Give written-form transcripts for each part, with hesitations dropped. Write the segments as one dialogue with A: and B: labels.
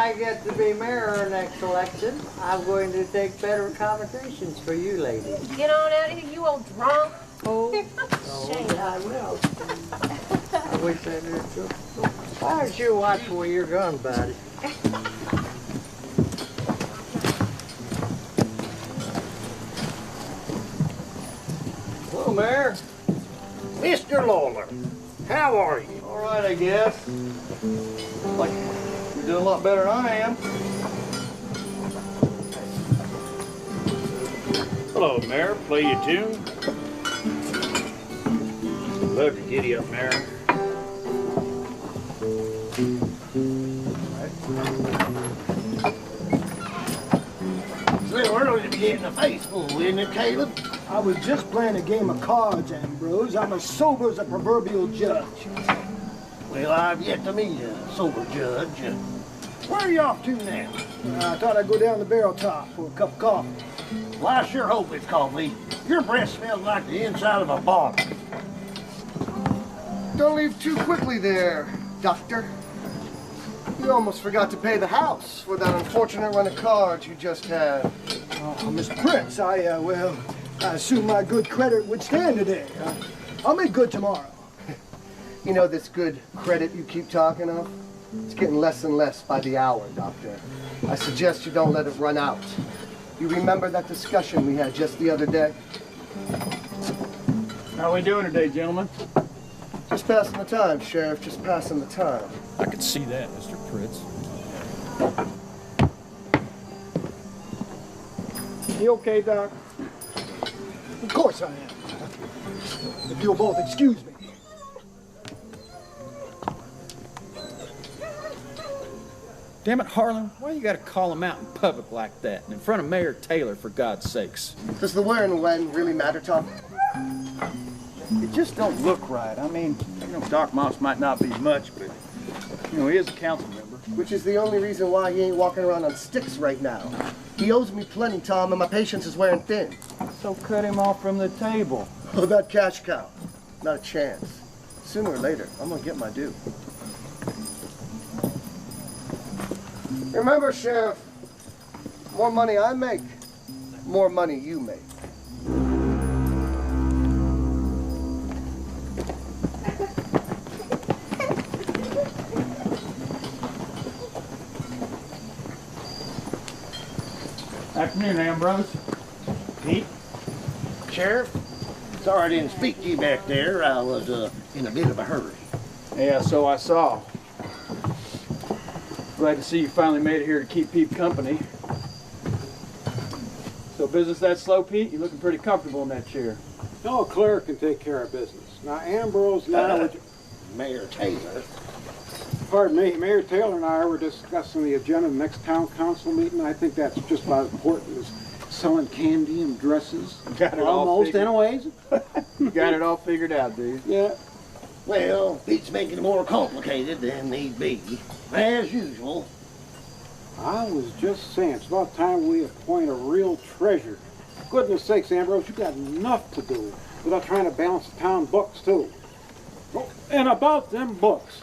A: I get to be mayor next election, I'm going to take better accommodations for you ladies.
B: Get on out of here, you old drunk.
A: Oh,
B: Shame.
A: I will. I wish I knew too. Why don't you watch where you're going, buddy? Hello, Mayor.
C: Mr. Lawler, how are you?
A: All right, I guess. Like, you're doing a lot better than I am.
C: Hello, Mayor. Play your tune. Love to giddy up, Mayor. So early to be getting a face full, isn't it, Caleb?
D: I was just playing a game of cards, Ambrose. I'm as sober as a proverbial judge.
C: Well, I've yet to meet a sober judge. Where are you off to now?
D: I thought I'd go down to the barrel top for a cup of coffee.
C: Well, I sure hope it's coffee. Your breath smells like the inside of a bottle.
E: Don't leave too quickly there, Doctor. You almost forgot to pay the house for that unfortunate run of cards you just had.
D: Oh, Mr. Prince, I assume my good credit would stand today. I'll make good tomorrow.
E: You know this good credit you keep talking of? It's getting less and less by the hour, Doctor. I suggest you don't let it run out. You remember that discussion we had just the other day?
F: How are we doing today, gentlemen?
E: Just passing the time, Sheriff, just passing the time.
F: I could see that, Mr. Pritz.
D: You okay, Doc? Of course I am. If you'll both excuse me.
F: Damn it, Harlan, why you gotta call him out in public like that and in front of Mayor Taylor, for God's sakes?
E: Does the where and when really matter, Tom?
G: It just don't look right. I mean, you know, Doc Moss might not be much, but, you know, he is a council member.
E: Which is the only reason why he ain't walking around on sticks right now. He owes me plenty, Tom, and my patience is wearing thin.
G: So cut him off from the table.
E: Oh, that cash cow. Not a chance. Sooner or later, I'm gonna get my due. Remember, Sheriff, more money I make, more money you make.
F: Afternoon, Ambrose.
C: Pete? Sheriff? Sorry I didn't speak to you back there. I was in a bit of a hurry.
G: Yeah, so I saw. Glad to see you finally made it here to keep Pete company. So business that slow, Pete? You're looking pretty comfortable in that chair.
H: No, Claire can take care of business. Now, Ambrose and I were...
C: Mayor Taylor.
H: Pardon me, Mayor Taylor and I were discussing the agenda of the next town council meeting. I think that's just about as important as selling candy and dresses.
G: Got it all
H: Almost,
G: figured.
H: anyways.
G: You got it all figured out, do you?
H: Yeah.
C: Well, Pete's making it more complicated than need be. As usual.
H: I was just saying, it's about time we appoint a real treasurer. Goodness sakes, Ambrose, you got enough to do without trying to balance the town books, too. Oh, and about them books.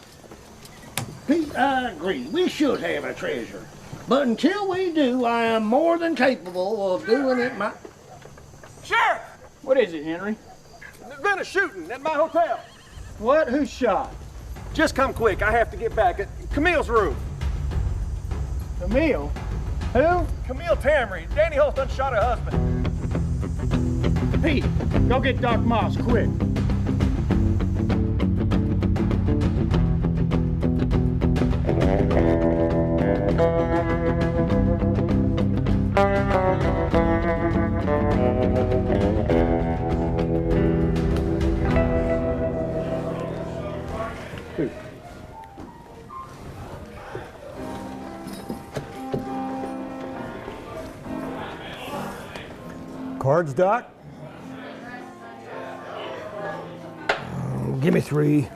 C: Pete, I agree. We should have a treasurer. But until we do, I am more than capable of doing it my...
H: Sheriff!
G: What is it, Henry?
H: There's been a shooting at my hotel.
G: What? Who shot?
H: Just come quick. I have to get back at Camille's room.
G: Camille? Who?
H: Camille Tamry. Danny Holston shot her husband.
G: Pete, go get Doc Moss, quick.
D: Cards, Doc? Give me 3.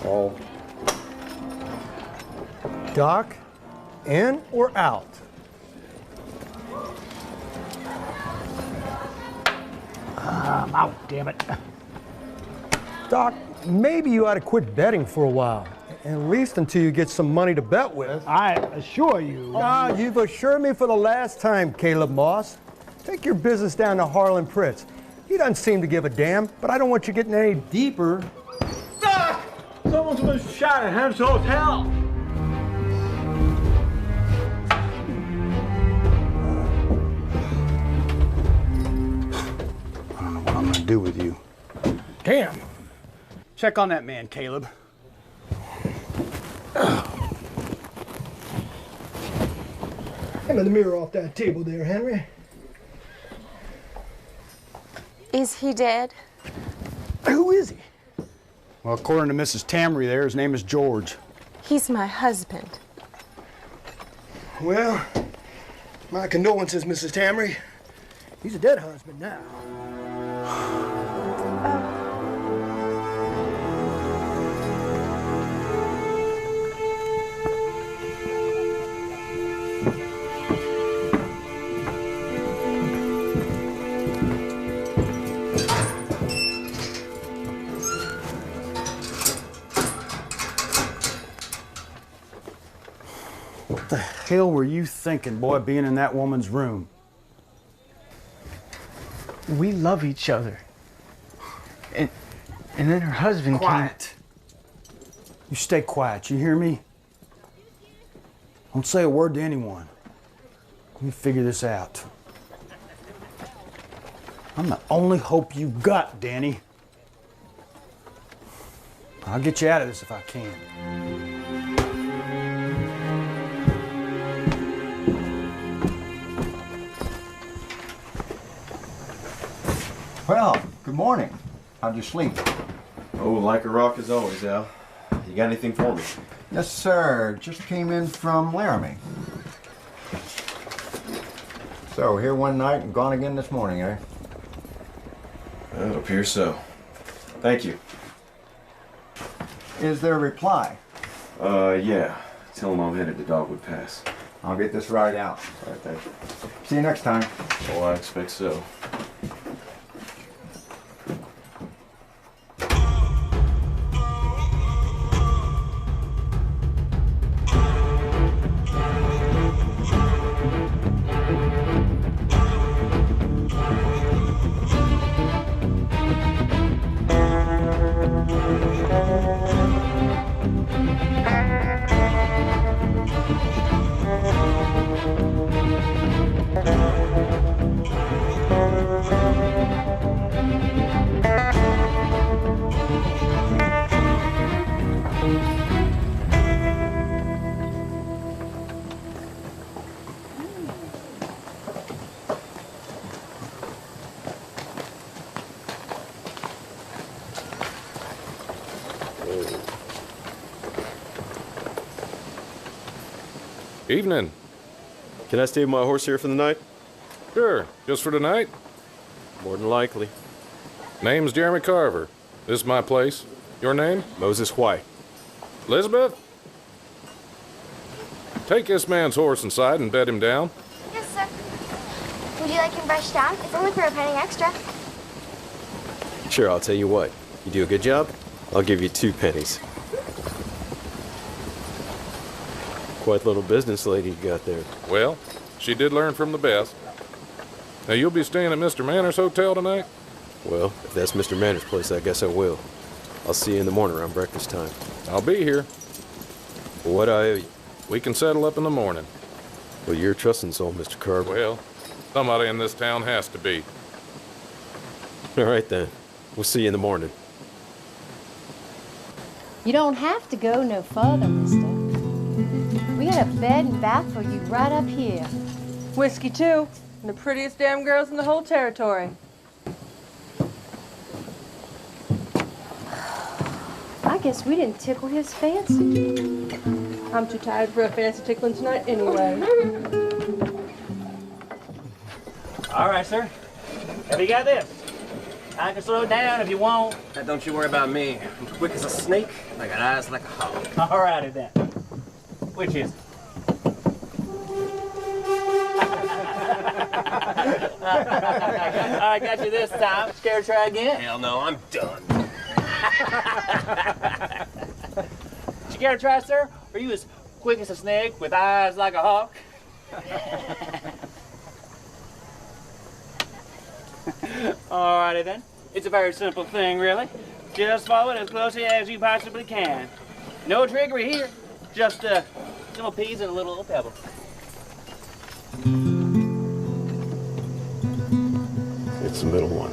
E: Oh.
D: Doc, in or out?
I: I'm out, damn it.
J: Doc, maybe you ought to quit betting for a while. At least until you get some money to bet with.
I: I assure you.
J: Ah, you've assured me for the last time, Caleb Moss. Take your business down to Harlan Pritz. He doesn't seem to give a damn, but I don't want you getting any deeper.
H: Doc! Someone's been shot at Hem's Hotel.
I: I don't know what I'm gonna do with you. Damn. Check on that man, Caleb.
D: Hand the mirror off that table there, Henry.
B: Is he dead?
I: Who is he? Well, according to Mrs. Tamry there, his name is George.
B: He's my husband.
D: Well, my condolences, Mrs. Tamry. He's a dead husband now.
I: What the hell were you thinking, boy, being in that woman's room?
K: We love each other. And then her husband
I: Quiet. You stay quiet, you hear me? Don't say a word to anyone. Let me figure this out. I'm the only hope you got, Danny. I'll get you out of this if I can.
L: Well, good morning. How'd you sleep?
M: Oh, like a rock as always, Al. You got anything for me?
L: Yes, sir. Just came in from Laramie. So, here one night and gone again this morning, eh?
M: Well, it appears so. Thank you.
L: Is there a reply?
M: Yeah. Tell him I'm headed to Dogwood Pass.
L: I'll get this right out.
M: All right, thank you.
L: See you next time.
M: Oh, I expect so.
N: Evening.
O: Can I stay with my horse here for the night?
N: Sure. Just for tonight?
O: More than likely.
N: Name's Jeremy Carver. This is my place. Your name?
O: Moses White.
N: Elizabeth? Take this man's horse inside and bed him down.
P: Yes, sir. Would you like him brushed down? It's only for a penny extra.
O: Sure, I'll tell you what. You do a good job, I'll give you 2 pennies. Quite a little business lady you got there.
N: Well, she did learn from the best. Now, you'll be staying at Mr. Manor's hotel tonight?
O: Well, if that's Mr. Manor's place, I guess I will. I'll see you in the morning around breakfast time.
N: I'll be here.
O: What I owe you?
N: We can settle up in the morning.
O: Well, you're a trusting soul, Mr. Carver.
N: Well, somebody in this town has to be.
O: All right, then. We'll see you in the morning.
Q: You don't have to go no further, mister. We got a bed and bath for you right up here.
R: Whiskey, too. And the prettiest damn girls in the whole territory.
Q: I guess we didn't tickle his fancy.
R: I'm too tired for a fancy tickling tonight anyway.
S: All right, sir. Have you got this? I can slow down if you want.
T: Now, don't you worry about me. I'm quick as a snake, and I got eyes like a hawk.
S: All righty then. Which is it? I got you this time. Scared to try again?
T: Hell no, I'm done.
S: Scared to try, sir? Are you as quick as a snake with eyes like a hawk? Alrighty then. It's a very simple thing, really. Just follow it as closely as you possibly can. No trickery here. Just some peas and a little pebble.
O: It's the middle one.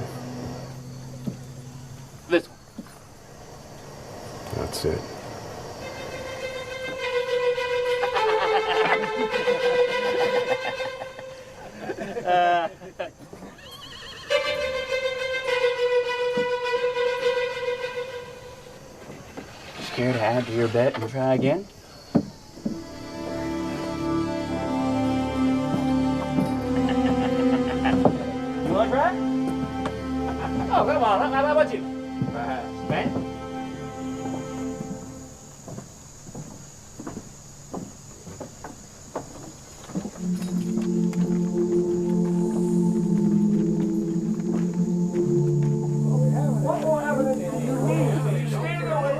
S: This one.
O: That's it.
S: Scared to add to your bet and try again? You want to try? Oh, come on. How about you? Man?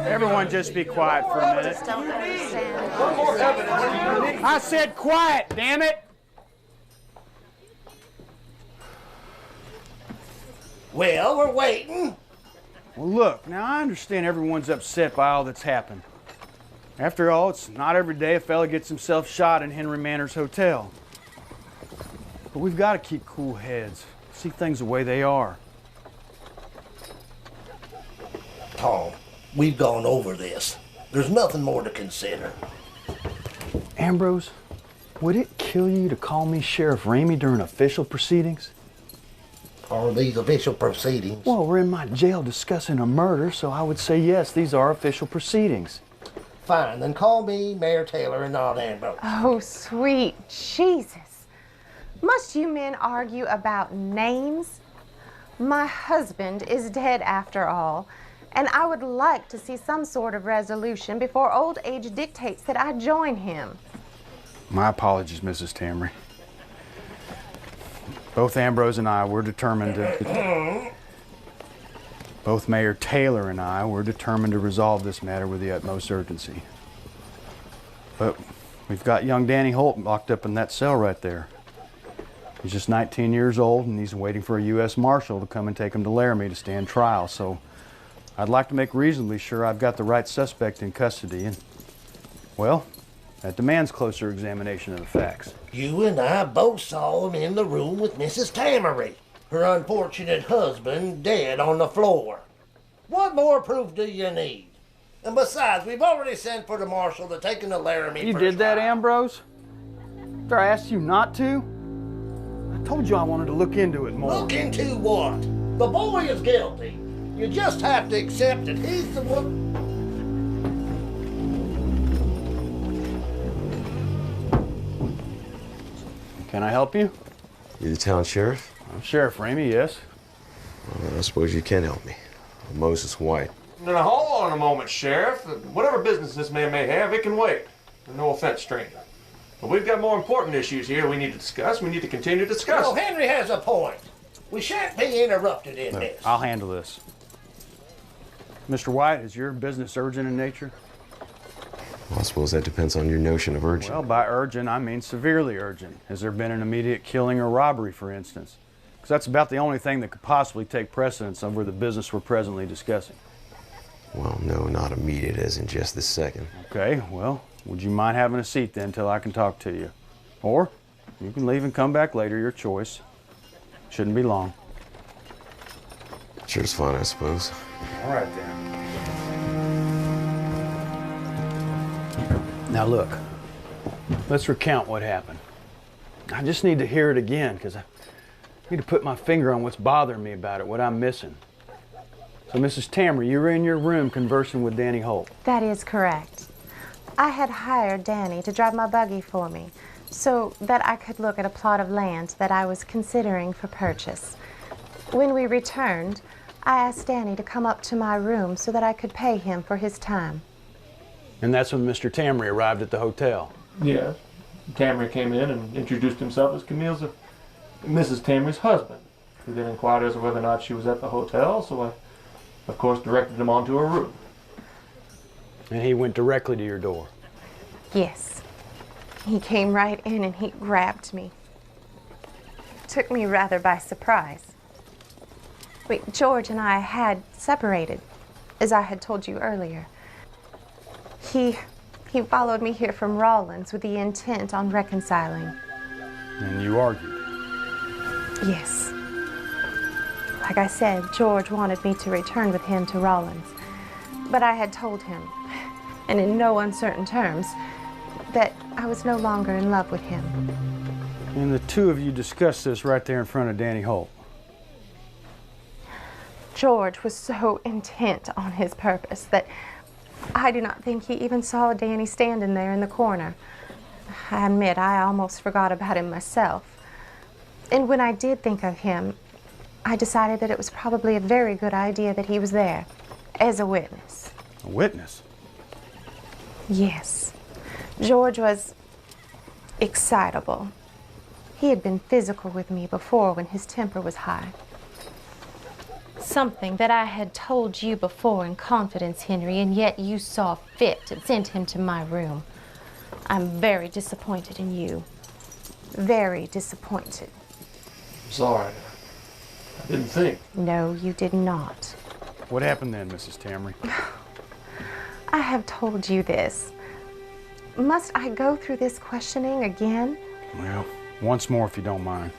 I: Everyone just be quiet for a minute.
B: Don't understand.
I: I said quiet, damn it!
C: Well, we're waiting.
I: Well, look, now I understand everyone's upset by all that's happened. After all, it's not every day a fella gets himself shot in Henry Manor's hotel. But we've got to keep cool heads, see things the way they are.
C: Tom, we've gone over this. There's nothing more to consider.
I: Ambrose, would it kill you to call me Sheriff Ramey during official proceedings?
C: Are these official proceedings?
I: Well, we're in my jail discussing a murder, so I would say yes, these are official proceedings.
C: Fine, then call me Mayor Taylor and not Ambrose.
B: Oh, sweet Jesus. Must you men argue about names? My husband is dead after all, and I would like to see some sort of resolution before old age dictates that I join him.
I: My apologies, Mrs. Tamry. Both Ambrose and I were determined to... Both Mayor Taylor and I were determined to resolve this matter with the utmost urgency. But we've got young Danny Holt locked up in that cell right there. He's just 19 years old, and he's waiting for a U.S. Marshal to come and take him to Laramie to stand trial. So I'd like to make reasonably sure I've got the right suspect in custody. And, well, that demands closer examination of the facts.
C: You and I both saw him in the room with Mrs. Tamary, her unfortunate husband dead on the floor. What more proof do you need? And besides, we've already sent for the marshal to take him to Laramie.
I: You did that, Ambrose? After I asked you not to? I told you I wanted to look into it more.
C: Look into what? The boy is guilty. You just have to accept it. He's the one.
I: Can I help you?
O: You the town sheriff?
I: I'm Sheriff Ramey, yes.
O: Well, I suppose you can help me. I'm Moses White.
M: Now, hold on a moment, Sheriff. Whatever business this man may have, it can wait. No offense, stranger. But we've got more important issues here we need to discuss. We need to continue to discuss.
C: Well, Henry has a point. We shan't be interrupted in this.
I: I'll handle this. Mr. White, is your business urgent in nature?
O: Well, I suppose that depends on your notion of urgent.
I: Well, by urgent, I mean severely urgent. Has there been an immediate killing or robbery, for instance? Because that's about the only thing that could possibly take precedence over the business we're presently discussing.
O: Well, no, not immediate as in just this second.
I: Okay, well, would you mind having a seat then until I can talk to you? Or you can leave and come back later, your choice. Shouldn't be long.
O: Sure's fine, I suppose.
I: All right, then. Now look, let's recount what happened. I just need to hear it again because I need to put my finger on what's bothering me about it, what I'm missing. So Mrs. Tamry, you were in your room conversing with Danny Holt.
B: That is correct. I had hired Danny to drive my buggy for me so that I could look at a plot of land that I was considering for purchase. When we returned, I asked Danny to come up to my room so that I could pay him for his time.
I: And that's when Mr. Tamry arrived at the hotel.
M: Yeah. Tamry came in and introduced himself as Camille's Mrs. Tammy's husband. He then inquired as to whether or not she was at the hotel, so I, of course, directed him on to her room.
I: And he went directly to your door?
B: Yes. He came right in and he grabbed me. Took me rather by surprise. George and I had separated, as I had told you earlier. He followed me here from Rawlins with the intent on reconciling.
I: And you argued?
B: Yes. Like I said, George wanted me to return with him to Rawlins. But I had told him, and in no uncertain terms, that I was no longer in love with him.
I: And the two of you discussed this right there in front of Danny Holt?
B: George was so intent on his purpose that I do not think he even saw Danny standing there in the corner. I admit I almost forgot about him myself. And when I did think of him, I decided that it was probably a very good idea that he was there as a witness.
I: A witness?
B: Yes. George was excitable. He had been physical with me before when his temper was high. Something that I had told you before in confidence, Henry, and yet you saw fit to send him to my room. I'm very disappointed in you. Very disappointed.
M: I'm sorry. I didn't think.
B: No, you did not.
I: What happened then, Mrs. Tamry?
B: I have told you this. Must I go through this questioning again?
I: Well, once more if you don't mind.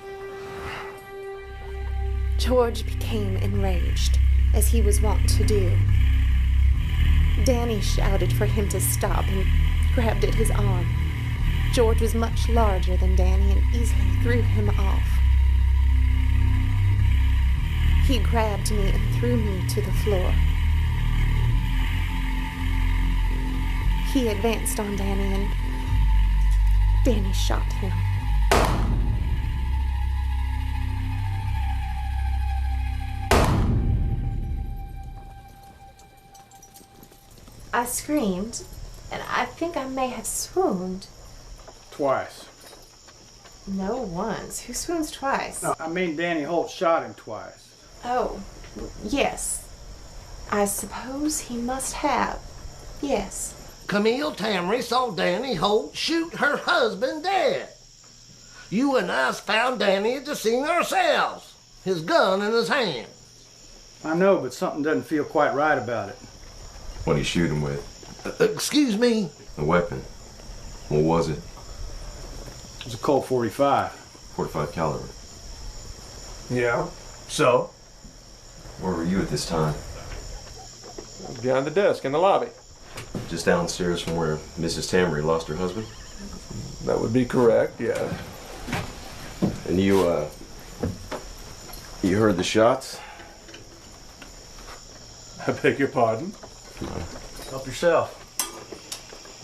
B: George became enraged, as he was wont to do. Danny shouted for him to stop and grabbed at his arm. George was much larger than Danny and easily threw him off. He grabbed me and threw me to the floor. He advanced on Danny and Danny shot him. I screamed, and I think I may have swooned.
G: Twice.
B: No, once. Who swoons twice?
G: No, I mean Danny Holt shot him twice.
B: Oh, yes. I suppose he must have. Yes.
C: Camille Tamry saw Danny Holt shoot her husband dead. You and us found Danny at the scene ourselves, his gun in his hand.
G: I know, but something doesn't feel quite right about it.
U: What did he shoot him with?
C: Excuse me?
U: The weapon. What was it?
G: It was a Colt 45.
U: 45 caliber.
M: Yeah. So?
U: Where were you at this time?
M: Behind the desk in the lobby.
U: Just downstairs from where Mrs. Tamry lost her husband?
M: That would be correct, yeah.
O: And you heard the shots?
M: I beg your pardon?
G: Help yourself.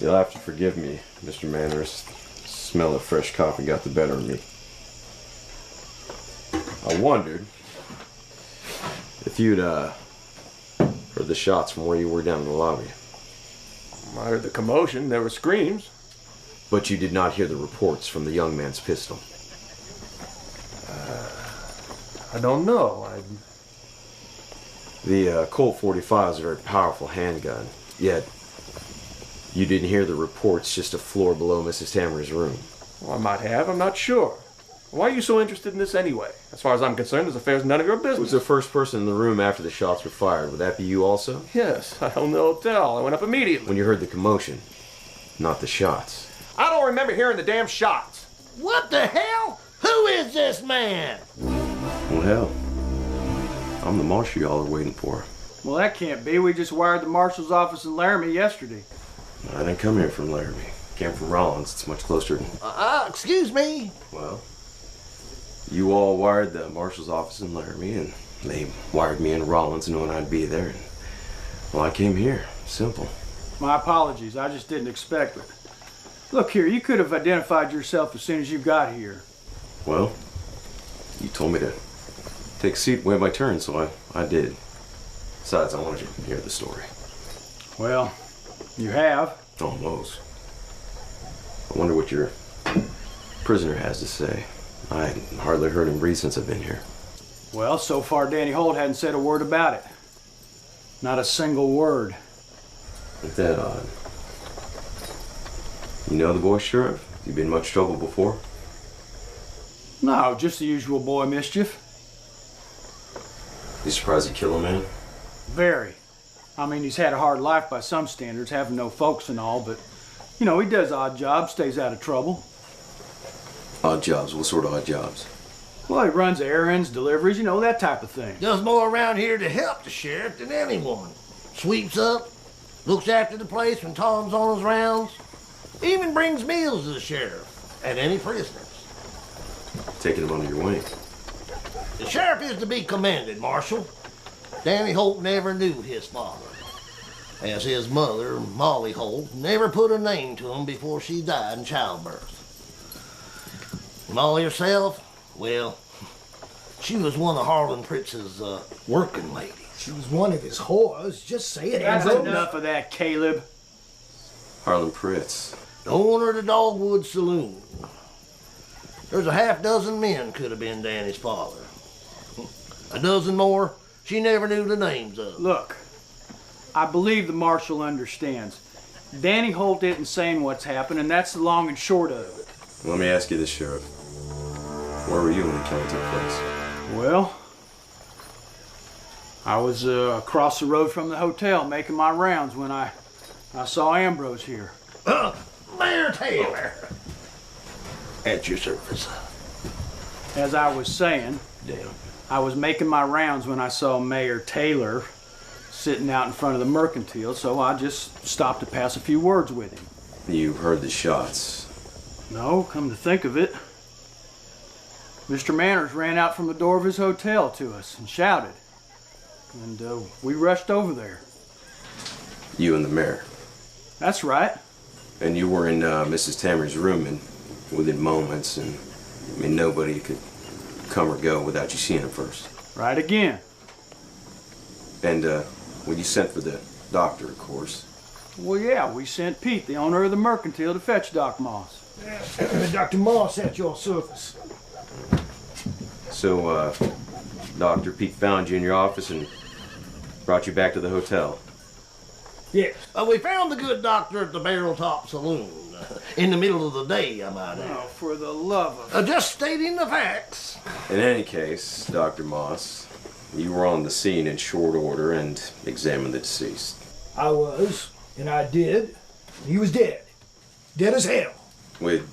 O: You'll have to forgive me, Mr. Manners. The smell of fresh coffee got the better of me. I wondered if you'd heard the shots from where you were down in the lobby.
M: I heard the commotion. There were screams.
O: But you did not hear the reports from the young man's pistol.
M: I don't know.
O: The Colt 45 is a very powerful handgun, yet you didn't hear the reports just a floor below Mrs. Tamry's room.
M: Well, I might have. I'm not sure. Why are you so interested in this anyway? As far as I'm concerned, this affair's none of your business.
O: Who was the first person in the room after the shots were fired? Would that be you also?
M: Yes, I own the hotel. I went up immediately.
O: When you heard the commotion, not the shots.
M: I don't remember hearing the damn shots.
C: What the hell? Who is this man?
O: Well, hell, I'm the marshal y'all are waiting for.
G: Well, that can't be. We just wired the marshal's office in Laramie yesterday.
O: I didn't come here from Laramie. Came from Rollins. It's much closer.
C: Excuse me?
O: Well, you all wired the marshal's office in Laramie, and they wired me in Rollins knowing I'd be there. And, well, I came here. Simple.
G: My apologies. I just didn't expect it. Look here, you could have identified yourself as soon as you got here.
O: Well, you told me to take a seat and wait my turn, so I did. Besides, I wanted you to hear the story.
G: Well, you have.
O: Almost. I wonder what your prisoner has to say. I hardly heard him breathe since I've been here.
F: Well, so far Danny Holt hadn't said a word about it. Not a single word.
O: Ain't that odd? You know the boy, Sheriff? You been in much trouble before?
F: No, just the usual boy mischief.
O: You surprised he killed a man?
F: Very. I mean, he's had a hard life by some standards, having no folks and all, but, you know, he does odd jobs, stays out of trouble.
O: Odd jobs? What sort of odd jobs?
F: Well, he runs errands, deliveries, you know, that type of thing.
C: Does more around here to help the sheriff than anyone. Sweeps up, looks after the place when Tom's on his rounds, even brings meals to the sheriff and any prisoners.
O: Taking him under your wing.
C: The sheriff is to be commended, Marshal. Danny Holt never knew his father, as his mother, Molly Holt, never put a name to him before she died in childbirth. Molly herself, well, she was one of Harlan Pritz's working ladies.
D: She was one of his whores. Just say it,
F: That's
D: Ambrose.
F: enough of that, Caleb.
O: Harlan Pritz.
C: The owner of the Dogwood Saloon. There's a half-dozen men could have been Danny's father. A dozen more, she never knew the names of.
F: Look, I believe the marshal understands. Danny Holt isn't saying what's happened, and that's the long and short of it.
O: Let me ask you this, Sheriff. Where were you when the killing took place?
F: Well, I was across the road from the hotel making my rounds when I saw Ambrose here.
C: Mayor Taylor. At your service.
F: As I was saying, I was making my rounds when I saw Mayor Taylor sitting out in front of the mercantile, so I just stopped to pass a few words with him.
O: You heard the shots?
F: No, come to think of it, Mr. Manners ran out from the door of his hotel to us and shouted. And we rushed over there.
O: You and the mayor?
F: That's right.
O: And you were in Mrs. Tammy's room and within moments, and I mean, nobody could come or go without you seeing him first.
F: Right again.
O: And when you sent for the doctor, of course.
F: Well, yeah, we sent Pete, the owner of the mercantile, to fetch Doc Moss.
D: Dr. Moss at your service.
O: So, Dr. Pete found you in your office and brought you back to the hotel.
D: Yes.
C: We found the good doctor at the Barrel Top Saloon. In the middle of the day, I might add.
F: Oh, for the love of...
C: Just stating the facts.
O: In any case, Dr. Moss, you were on the scene in short order and examined the deceased.
D: I was, and I did. He was dead. Dead as hell.
O: With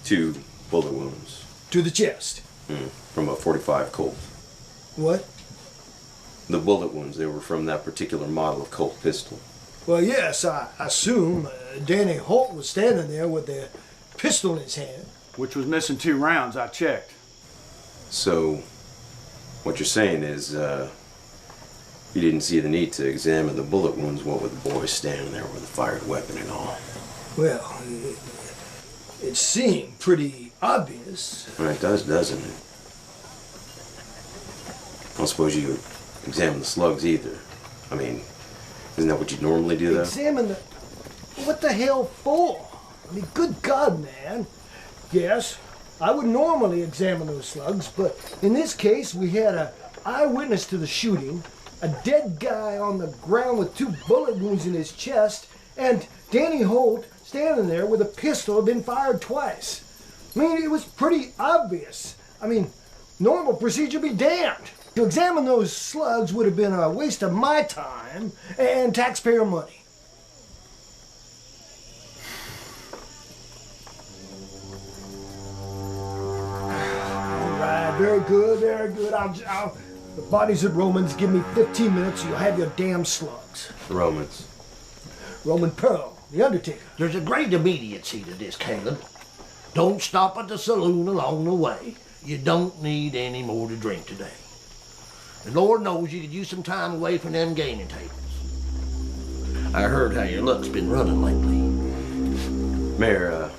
O: 2 bullet wounds.
D: To the chest.
O: From a .45 Colt.
D: What?
O: The bullet wounds, they were from that particular model of Colt pistol.
D: Well, yes, I assume Danny Holt was standing there with the pistol in his hand.
F: Which was missing 2 rounds, I checked.
O: So, what you're saying is, you didn't see the need to examine the bullet wounds, what with the boy standing there with a fired weapon and all?
D: Well, it seemed pretty obvious.
O: Well, it does, doesn't it? I don't suppose you examine the slugs either. I mean, isn't that what you normally do, though?
D: Examine the... What the hell for? I mean, good God, man. Yes, I would normally examine those slugs, but in this case, we had an eyewitness to the shooting, a dead guy on the ground with 2 bullet wounds in his chest, and Danny Holt standing there with a pistol had been fired twice. I mean, it was pretty obvious. I mean, normal procedure be damned. To examine those slugs would have been a waste of my time and taxpayer money. All right, very good, very good. The bodies at Romans, give me 15 minutes, you'll have your damn slugs.
O: Romans.
D: Roman Pearl, the Undertaker.
C: There's a great immediacy to this, Caleb. Don't stop at the saloon along the way. You don't need any more to drink today. And Lord knows you could use some time away from them gaming tables. I heard how your luck's been running lately.
O: Mayor,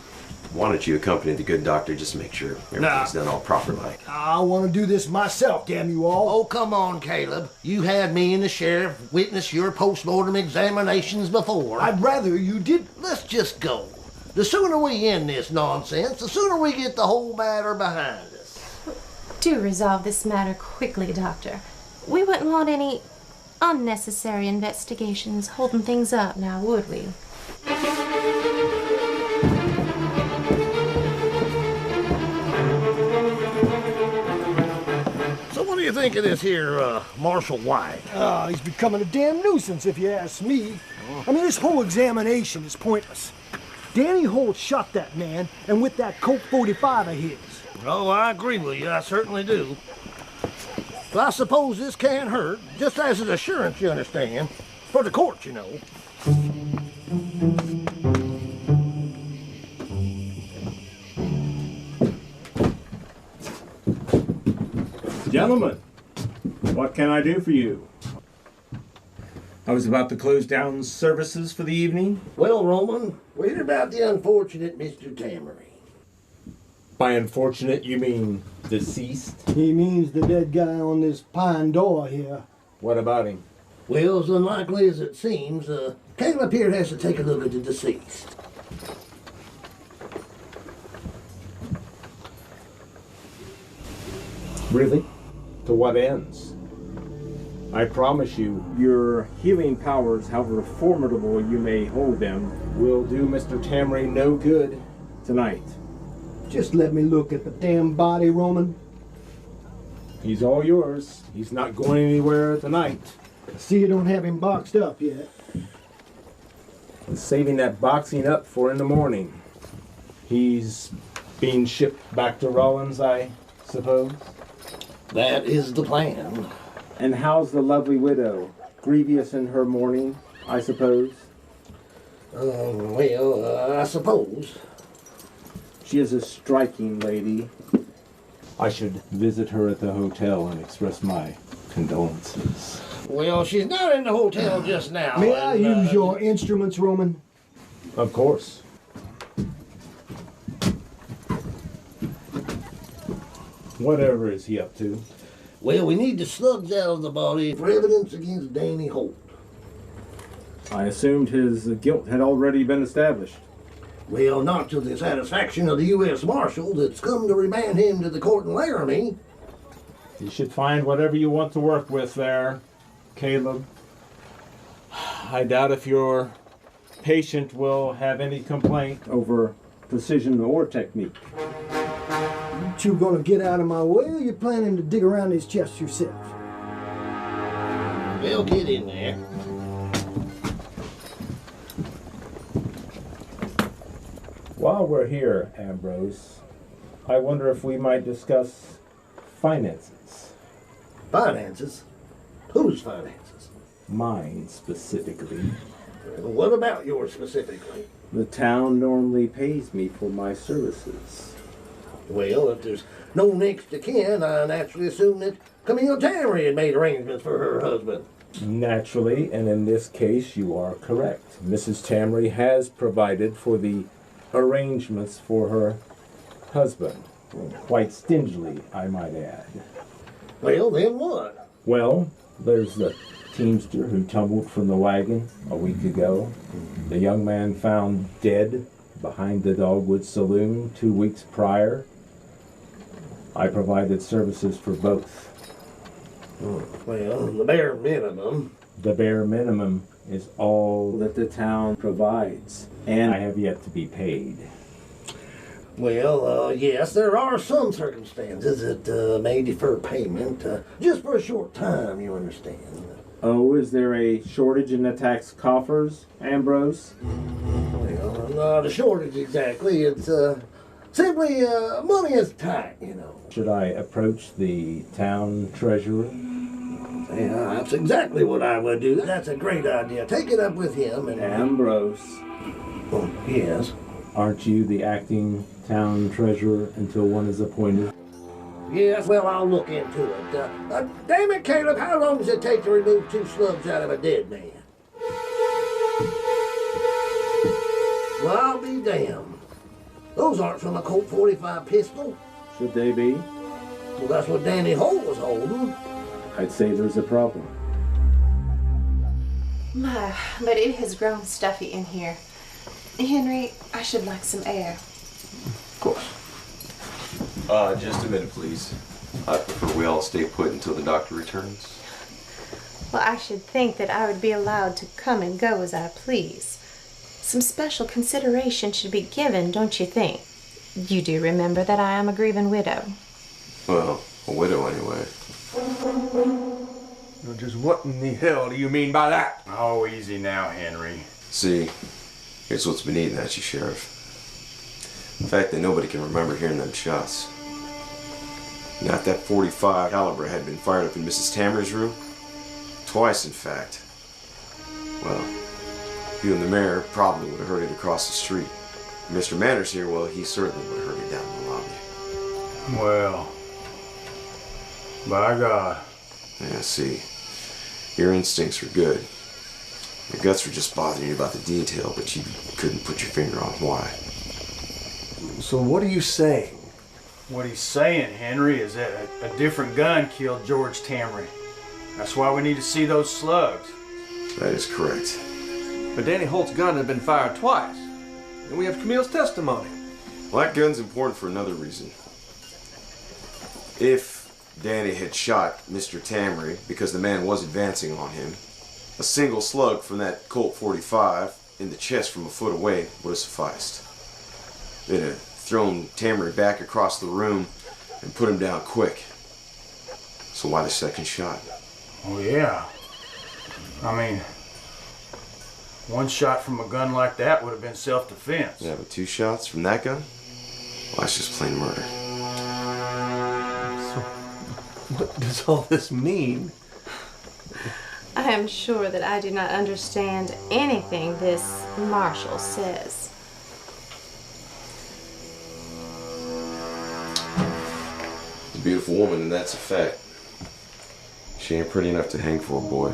O: why don't you accompany the good doctor just to make sure everything's done all proper like?
D: I want to do this myself, damn you all.
C: Oh, come on, Caleb. You had me and the sheriff witness your post-mortem examinations before.
D: I'd rather you did.
C: Let's just go. The sooner we end this nonsense, the sooner we get the whole matter behind us.
B: Do resolve this matter quickly, Doctor. We wouldn't want any unnecessary investigations holding things up now, would we?
C: So what do you think of this here, Marshal White?
D: He's becoming a damn nuisance, if you ask me. I mean, this whole examination is pointless. Danny Holt shot that man, and with that Colt 45 of his.
C: Oh, I agree with you. I certainly do. But I suppose this can't hurt, just as an assurance, you understand. For the court, you know.
A: Gentlemen, what can I do for you? I was about to close down services for the evening.
C: Well, Roman, we heard about the unfortunate Mr. Tamery.
A: By unfortunate, you mean deceased?
D: He means the dead guy on this pine door here.
A: What about him?
C: Well, as unlikely as it seems, Caleb here has to take a look at the deceased.
A: Really? To what ends? I promise you, your healing powers, however formidable you may hold them, will do Mr. Tamery no good tonight.
D: Just let me look at the damn body, Roman.
A: He's all yours. He's not going anywhere tonight.
D: See, you don't have him boxed up yet.
A: I'm saving that boxing up for in the morning. He's being shipped back to Rollins, I suppose?
C: That is the plan.
A: And how's the lovely widow? Grievous in her mourning, I suppose?
C: I suppose.
A: She is a striking lady. I should visit her at the hotel and express my condolences.
C: Well, she's not in the hotel just now.
D: May I use your instruments, Roman?
A: Of course. Whatever is he up to?
C: Well, we need the slugs out of the body for evidence against Danny Holt.
A: I assumed his guilt had already been established.
C: Well, not to the satisfaction of the U.S. Marshal that's come to remand him to the court in Laramie.
A: You should find whatever you want to work with there, Caleb. I doubt if your patient will have any complaint over precision or technique.
D: You two gonna get out of my way, or you planning to dig around his chest yourself?
C: Well, get in there.
A: While we're here, Ambrose, I wonder if we might discuss finances.
C: Finances? Whose finances?
A: Mine, specifically.
C: What about yours specifically?
A: The town normally pays me for my services.
C: Well, if there's no next to kin, I naturally assume that Camille Tamery had made arrangements for her husband.
A: Naturally, and in this case, you are correct. Mrs. Tamery has provided for the arrangements for her husband. Quite stingily, I might add.
C: Well, then what?
A: Well, there's the teamster who tumbled from the wagon a week ago. The young man found dead behind the Dogwood Saloon 2 weeks prior. I provided services for both.
C: Well, the bare minimum.
A: The bare minimum is all that the town provides, and I have yet to be paid.
C: Well, yes, there are some circumstances that may defer payment, just for a short time, you understand.
A: Oh, is there a shortage in the tax coffers, Ambrose?
C: Well, not a shortage exactly. It's simply money is tight, you know.
A: Should I approach the town treasurer?
C: Yeah, that's exactly what I would do. That's a great idea. Take it up with him and...
A: Ambrose.
C: Oh, yes?
A: Aren't you the acting town treasurer until one is appointed?
C: Yes, well, I'll look into it. Damn it, Caleb, how long does it take to remove 2 slugs out of a dead man? Well, I'll be damned. Those aren't from a Colt 45 pistol.
A: Should they be?
C: Well, that's what Danny Holt was holding.
A: I'd say there's a problem.
B: My, but it has grown stuffy in here. Henry, I should like some air.
O: Of course. Just a minute, please. I prefer we all stay put until the doctor returns.
B: Well, I should think that I would be allowed to come and go as I please. Some special consideration should be given, don't you think? You do remember that I am a grieving widow.
O: Well, a widow anyway.
M: Well, just what in the hell do you mean by that?
I: Oh, easy now, Henry.
O: See, here's what's been eating at you, Sheriff. The fact that nobody can remember hearing them shots. Not that .45 caliber had been fired up in Mrs. Tamry's room. Twice, in fact. Well, you and the mayor probably would have heard it across the street. Mr. Manners here, well, he certainly would have heard it down in the lobby.
I: Well, by God.
O: Yeah, see, your instincts are good. Your guts were just bothering you about the detail, but you couldn't put your finger on why.
M: So what are you saying?
F: What he's saying, Henry, is that a different gun killed George Tamry. That's why we need to see those slugs.
O: That is correct.
M: But Danny Holt's gun had been fired twice. And we have Camille's testimony.
O: Well, that gun's important for another reason. If Danny had shot Mr. Tamry because the man was advancing on him, a single slug from that Colt .45 in the chest from a foot away would have sufficed. They'd have thrown Tamry back across the room and put him down quick. So why the second shot?
F: Oh, yeah. I mean, one shot from a gun like that would have been self-defense.
O: Yeah, but 2 shots from that gun? Well, that's just plain murder.
M: So, what does all this mean?
B: I am sure that I do not understand anything this Marshal says.
O: A beautiful woman, and that's a fact. She ain't pretty enough to hang for a boy.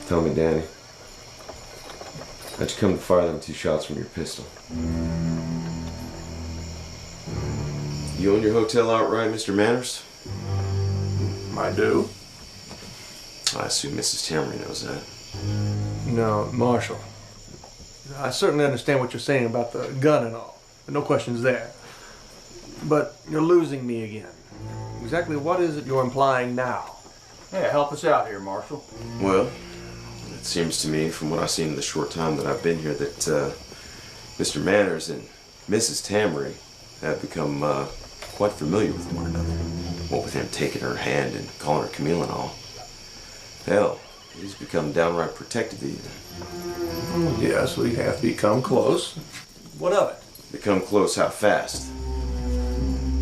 O: Tell me, Danny, how'd you come to fire them 2 shots from your pistol? You own your hotel outright, Mr. Manners?
M: I do.
O: I assume Mrs. Tamry knows that.
M: No, Marshal. I certainly understand what you're saying about the gun and all. No questions there. But you're losing me again. Exactly what is it you're implying now?
F: Yeah, help us out here, Marshal.
O: Well, it seems to me, from what I've seen in the short time that I've been here, that Mr. Manners and Mrs. Tamry have become quite familiar with one another. What with him taking her hand and calling her Camille and all. Hell, he's become downright protective even.
M: Yes, we have become close. What of it?
O: Become close how fast?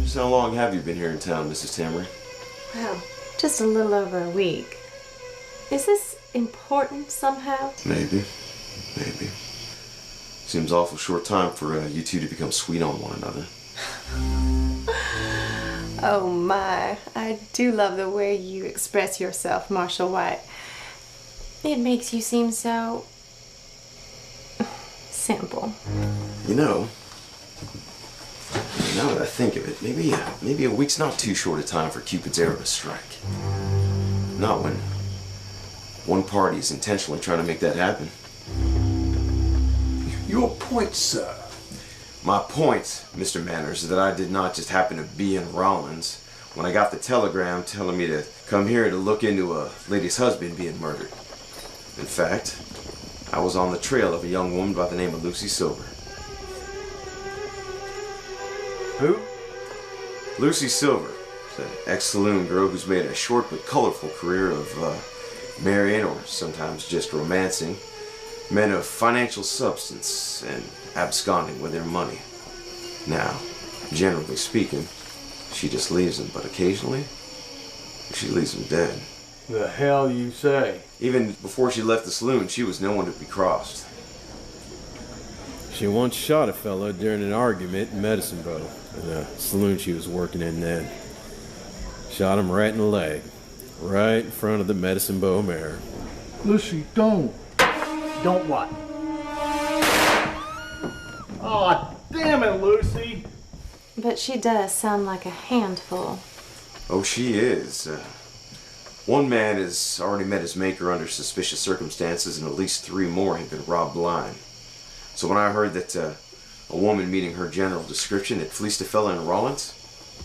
O: Just how long have you been here in town, Mrs. Tamry?
B: Well, just a little over a week. Is this important somehow?
O: Maybe. Maybe. Seems awful short time for you two to become sweet on one another.
B: Oh my, I do love the way you express yourself, Marshal White. It makes you seem so simple.
O: You know, now that I think of it, maybe a week's not too short a time for Cupid's arrow to strike. Not when one party is intentionally trying to make that happen.
M: Your point, sir.
O: My point, Mr. Manners, is that I did not just happen to be in Rollins when I got the telegram telling me to come here to look into a lady's husband being murdered. In fact, I was on the trail of a young woman by the name of Lucy Silver.
M: Who?
O: Lucy Silver, an ex-saloon girl who's made a short but colorful career of marrying or sometimes just romancing men of financial substance and absconding with their money. Now, generally speaking, she just leaves them, but occasionally, she leaves them dead.
F: The hell you say?
O: Even before she left the saloon, she was no one to be crossed.
E: She once shot a fellow during an argument in Medicine Bow, in a saloon she was working in then. Shot him right in the leg, right in front of the Medicine Bow mare.
H: Lucy, don't.
F: Don't what? Oh, damn it, Lucy.
B: But she does sound like a handful.
O: Oh, she is. One man has already met his maker under suspicious circumstances, and at least 3 more have been robbed blind. So when I heard that A woman meeting her general description had fleeced a fella in Rollins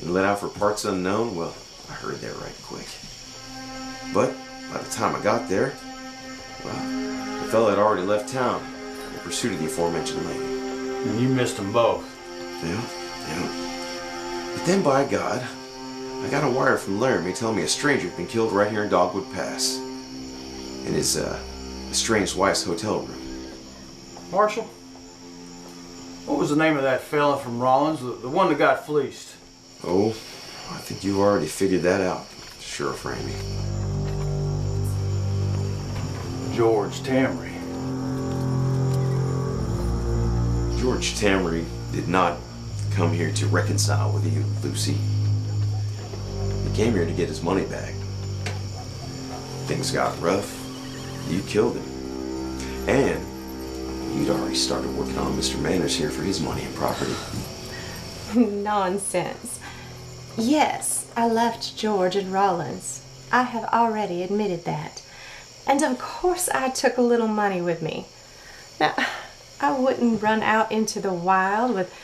O: and let out for parts unknown. Well, I heard that right quick. But by the time I got there, well, the fella had already left town in pursuit of the aforementioned lady.
F: And you missed them both.
O: Yeah. But then, by God, I got a wire from Laramie telling me a stranger had been killed right here in Dogwood Pass. In his, estranged wife's hotel room.
F: Marshal, what was the name of that fella from Rollins, the one that got fleeced?
O: Oh, I think you've already figured that out, Sheriff Ramey.
F: George Tamry.
O: George Tamry did not come here to reconcile with you, Lucy. He came here to get his money back. Things got rough. You killed him. And you'd already started working on Mr. Manners here for his money and property.
B: Nonsense. Yes, I left George at Rollins. I have already admitted that. And of course I took a little money with me. Now, I wouldn't run out into the wild with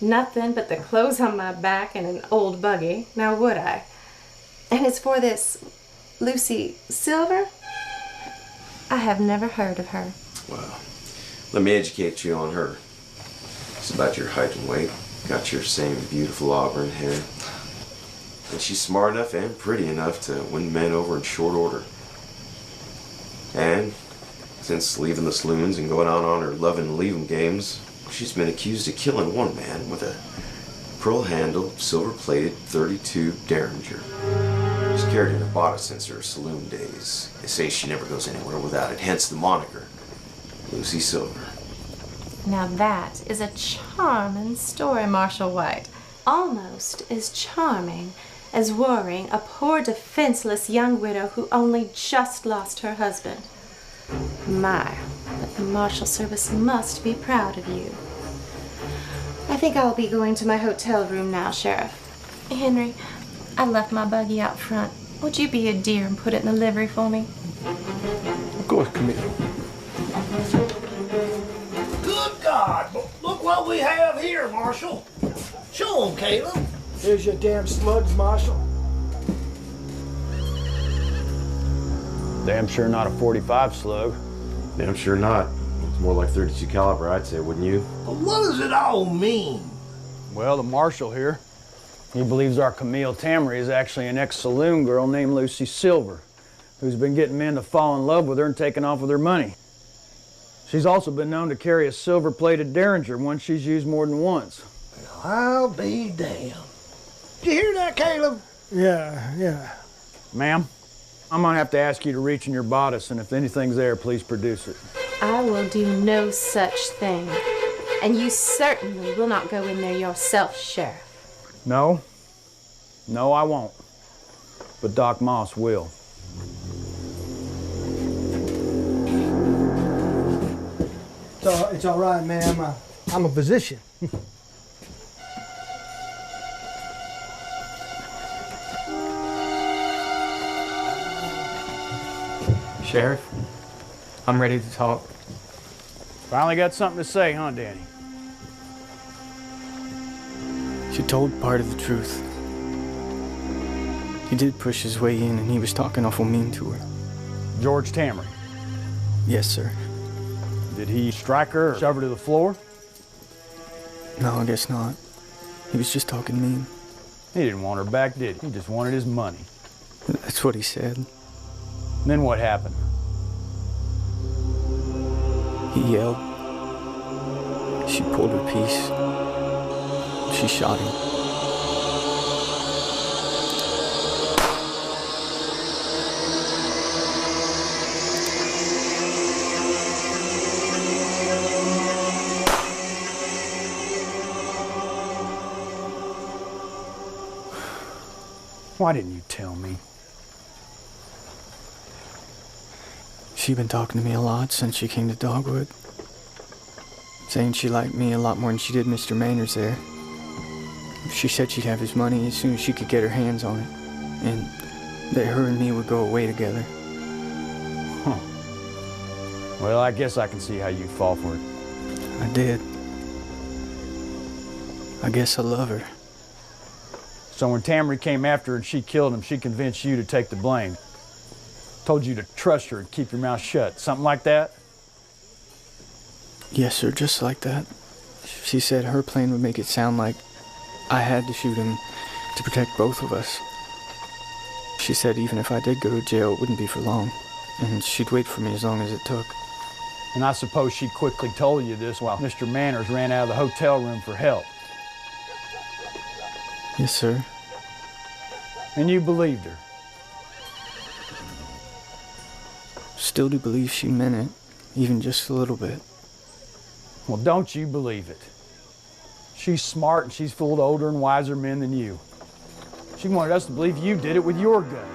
B: nothing but the clothes on my back and an old buggy, now would I? And as for this Lucy Silver, I have never heard of her.
O: Well, let me educate you on her. It's about your height and weight. Got your same beautiful auburn hair. And she's smart enough and pretty enough to win men over in short order. And since leaving the saloons and going out on her love and leave 'em games, she's been accused of killing one man with a pearl-handled, silver-plated .32 Derringer. She's carried in her bodice since her saloon days. They say she never goes anywhere without it, hence the moniker, Lucy Silver.
B: Now that is a charming story, Marshal White. Almost as charming as worrying a poor defenseless young widow who only just lost her husband. My, but the Marshal Service must be proud of you. I think I'll be going to my hotel room now, Sheriff. Henry, I left my buggy out front. Would you be a dear and put it in the livery for me?
M: Of course, Camille.
C: Good God! Look what we have here, Marshal. Show 'em, Caleb.
D: Here's your damn slugs, Marshal.
I: Damn sure not a 45 slug.
U: Damn sure not. It's more like 32 caliber, I'd say, wouldn't you?
C: What does it all mean?
I: Well, the marshal here, he believes our Camille Tamry is actually an ex-saloon girl named Lucy Silver, who's been getting men to fall in love with her and taking off with her money. She's also been known to carry a silver-plated Derringer, one she's used more than once.
C: I'll be damned. Did you hear that, Caleb?
D: Yeah.
I: Ma'am, I'm gonna have to ask you to reach in your bodice, and if anything's there, please produce it.
B: I will do no such thing. And you certainly will not go in there yourself, Sheriff.
I: No, I won't. But Doc Moss will.
D: It's all right, ma'am. I'm a physician.
T: Sheriff, I'm ready to talk.
I: Finally got something to say, huh, Danny?
K: She told part of the truth. He did push his way in, and he was talking awful mean to her.
I: George Tamry?
K: Yes, sir.
I: Did he strike her or shove her to the floor?
K: No, I guess not. He was just talking mean.
I: He didn't want her back, did he? He just wanted his money.
K: That's what he said.
I: Then what happened?
K: He yelled. She pulled her piece. She shot him.
I: Why didn't you tell me?
K: She'd been talking to me a lot since she came to Dogwood. Saying she liked me a lot more than she did Mr. Manners there. She said she'd have his money as soon as she could get her hands on it. And that her and me would go away together.
I: Huh. Well, I guess I can see how you fall for it.
K: I did. I guess I love her.
G: So when Tammy came after her and she killed him, she convinced you to take the blame. Told you to trust her and keep your mouth shut. Something like that?
K: Yes, sir, just like that. She said her plan would make it sound like I had to shoot him to protect both of us. She said even if I did go to jail, it wouldn't be for long, and she'd wait for me as long as it took.
G: And I suppose she quickly told you this while Mr. Manners ran out of the hotel room for help.
K: Yes, sir.
G: And you believed her?
K: Still do believe she meant it, even just a little bit.
G: Well, don't you believe it. She's smart and she's fooled older and wiser men than you. She wanted us to believe you did it with your gun.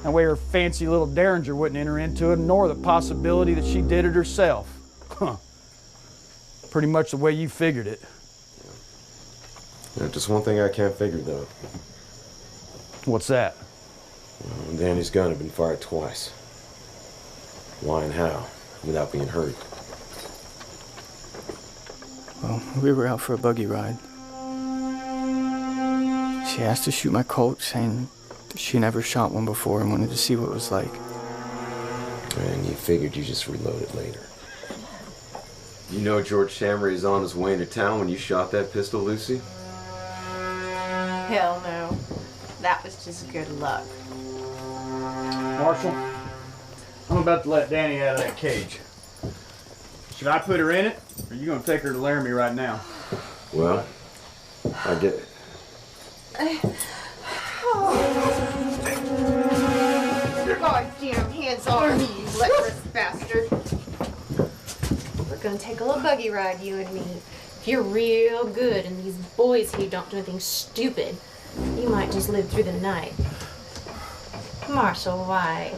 G: That way her fancy little derringer wouldn't enter into it, nor the possibility that she did it herself. Huh. Pretty much the way you figured it.
O: Yeah, just one thing I can't figure, though.
G: What's that?
O: Well, Danny's gun had been fired twice. Why and how, without being hurt?
K: Well, we were out for a buggy ride. She asked to shoot my Colt, saying she never shot one before and wanted to see what it was like.
O: And you figured you just reload it later. You know George Shamray is on his way into town when you shot that pistol, Lucy?
B: Hell no. That was just good luck.
G: Marshal, I'm about to let Danny out of that cage. Should I put her in it, or are you going to take her to Laramie right now?
O: Well, I get it.
B: Goddamn hands on me, you leprous bastard. We're gonna take a little buggy ride, you and me. If you're real good and these boys here don't do anything stupid, you might just live through the night. Marshal White,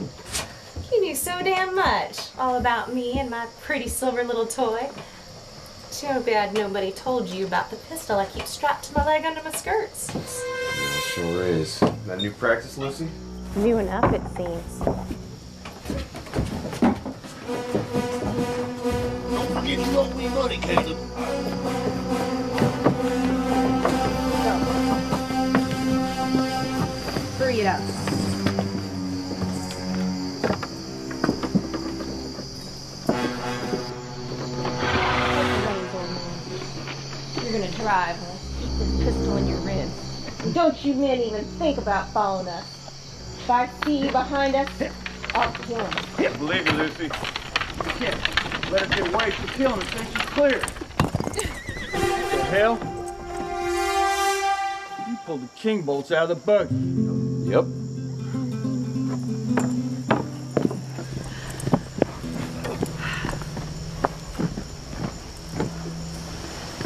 B: you knew so damn much all about me and my pretty silver little toy. Too bad nobody told you about the pistol I keep strapped to my leg under my skirts.
O: Yeah, it sure is. That new practice, Lucy?
B: New enough, it seems.
C: Don't forget you owe me money, Caleb.
B: Hurry it up. You're gonna drive and keep this pistol in your ribs. And don't you men even think about following us. If I see you behind us, I'll kill him.
G: Believe me, Lucy. You can't let her get away from killing her until she's clear. What the hell? You pulled the king bolts out of the buggy.
O: Yep.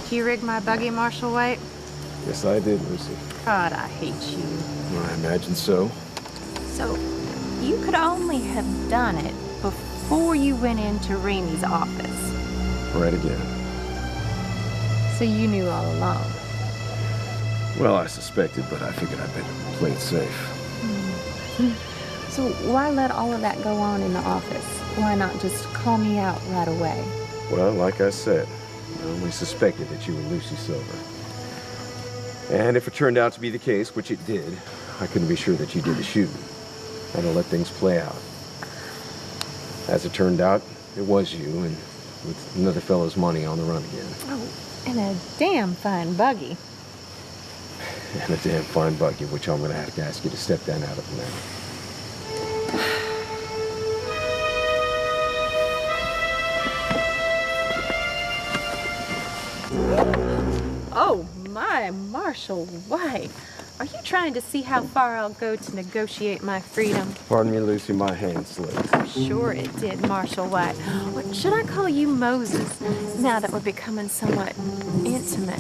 B: Did you rig my buggy, Marshal White?
O: Yes, I did, Lucy.
B: God, I hate you.
O: Well, I imagine so.
B: So, you could only have done it before you went into Ramey's office.
O: Right again.
B: So you knew all along.
O: Well, I suspected, but I figured I'd better play it safe.
B: So why let all of that go on in the office? Why not just call me out right away?
O: Well, like I said, I only suspected that you were Lucy Silver. And if it turned out to be the case, which it did, I couldn't be sure that you did the shooting. I had to let things play out. As it turned out, it was you, and with another fellow's money on the run again.
B: Oh, and a damn fine buggy.
O: And a damn fine buggy, which I'm gonna have to ask you to step down out of now.
B: Oh my, Marshal White. Are you trying to see how far I'll go to negotiate my freedom?
O: Pardon me, Lucy, my hand slipped.
B: Sure it did, Marshal White. Or should I call you Moses, now that we're becoming somewhat intimate?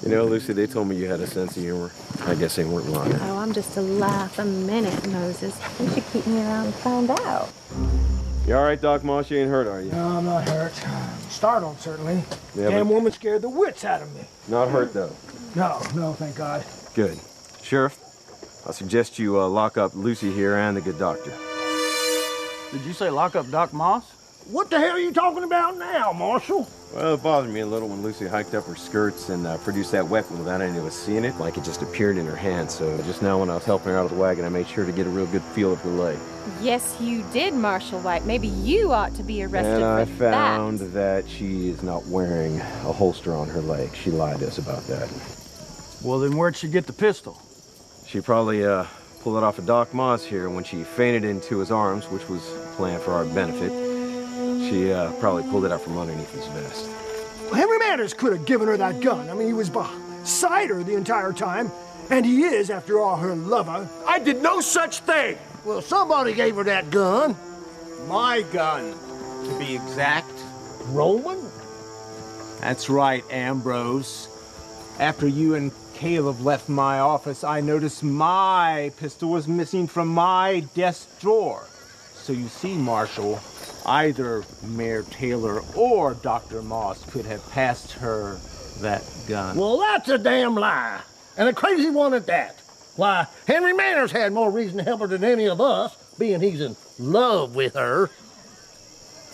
O: You know, Lucy, they told me you had a sense of humor. I guess they weren't lying.
B: Oh, I'm just a laugh a minute, Moses. You should keep me around and find out.
O: You all right, Doc Moss? You ain't hurt, are you?
D: No, I'm not hurt. Startled, certainly.
O: Yeah,
D: Damn
O: but
D: woman scared the wits out of me.
O: not hurt, though.
D: No, thank God.
O: Good. Sheriff, I suggest you lock up Lucy here and the good doctor.
G: Did you say lock up Doc Moss?
D: What the hell are you talking about now, Marshal?
E: Well, it bothered me a little when Lucy hiked up her skirts and produced that weapon without any of us seeing it, like it just appeared in her hand. So just now when I was helping her out of the wagon, I made sure to get a real good feel of her leg.
Q: Yes, you did, Marshal White. Maybe you ought to be arrested
E: And I
Q: for
E: found that she is not wearing a holster on her leg. She lied to us about that.
G: Well, then where'd she get the pistol?
E: She probably pulled it off of Doc Moss here when she fainted into his arms, which was planned for our benefit. She probably pulled it out from underneath his vest.
D: Well, Henry Manners could have given her that gun. I mean, he was beside her the entire time, and he is, after all, her lover.
C: I did no such thing. Well, somebody gave her that gun.
J: My gun, to be exact.
C: Roman?
J: That's right, Ambrose. After you and Caleb left my office, I noticed my pistol was missing from my desk drawer. So you see, Marshal, either Mayor Taylor or Dr. Moss could have passed her that gun.
C: Well, that's a damn lie. And a crazy one at that. Why, Henry Manners had more reason to help her than any of us, being he's in love with her.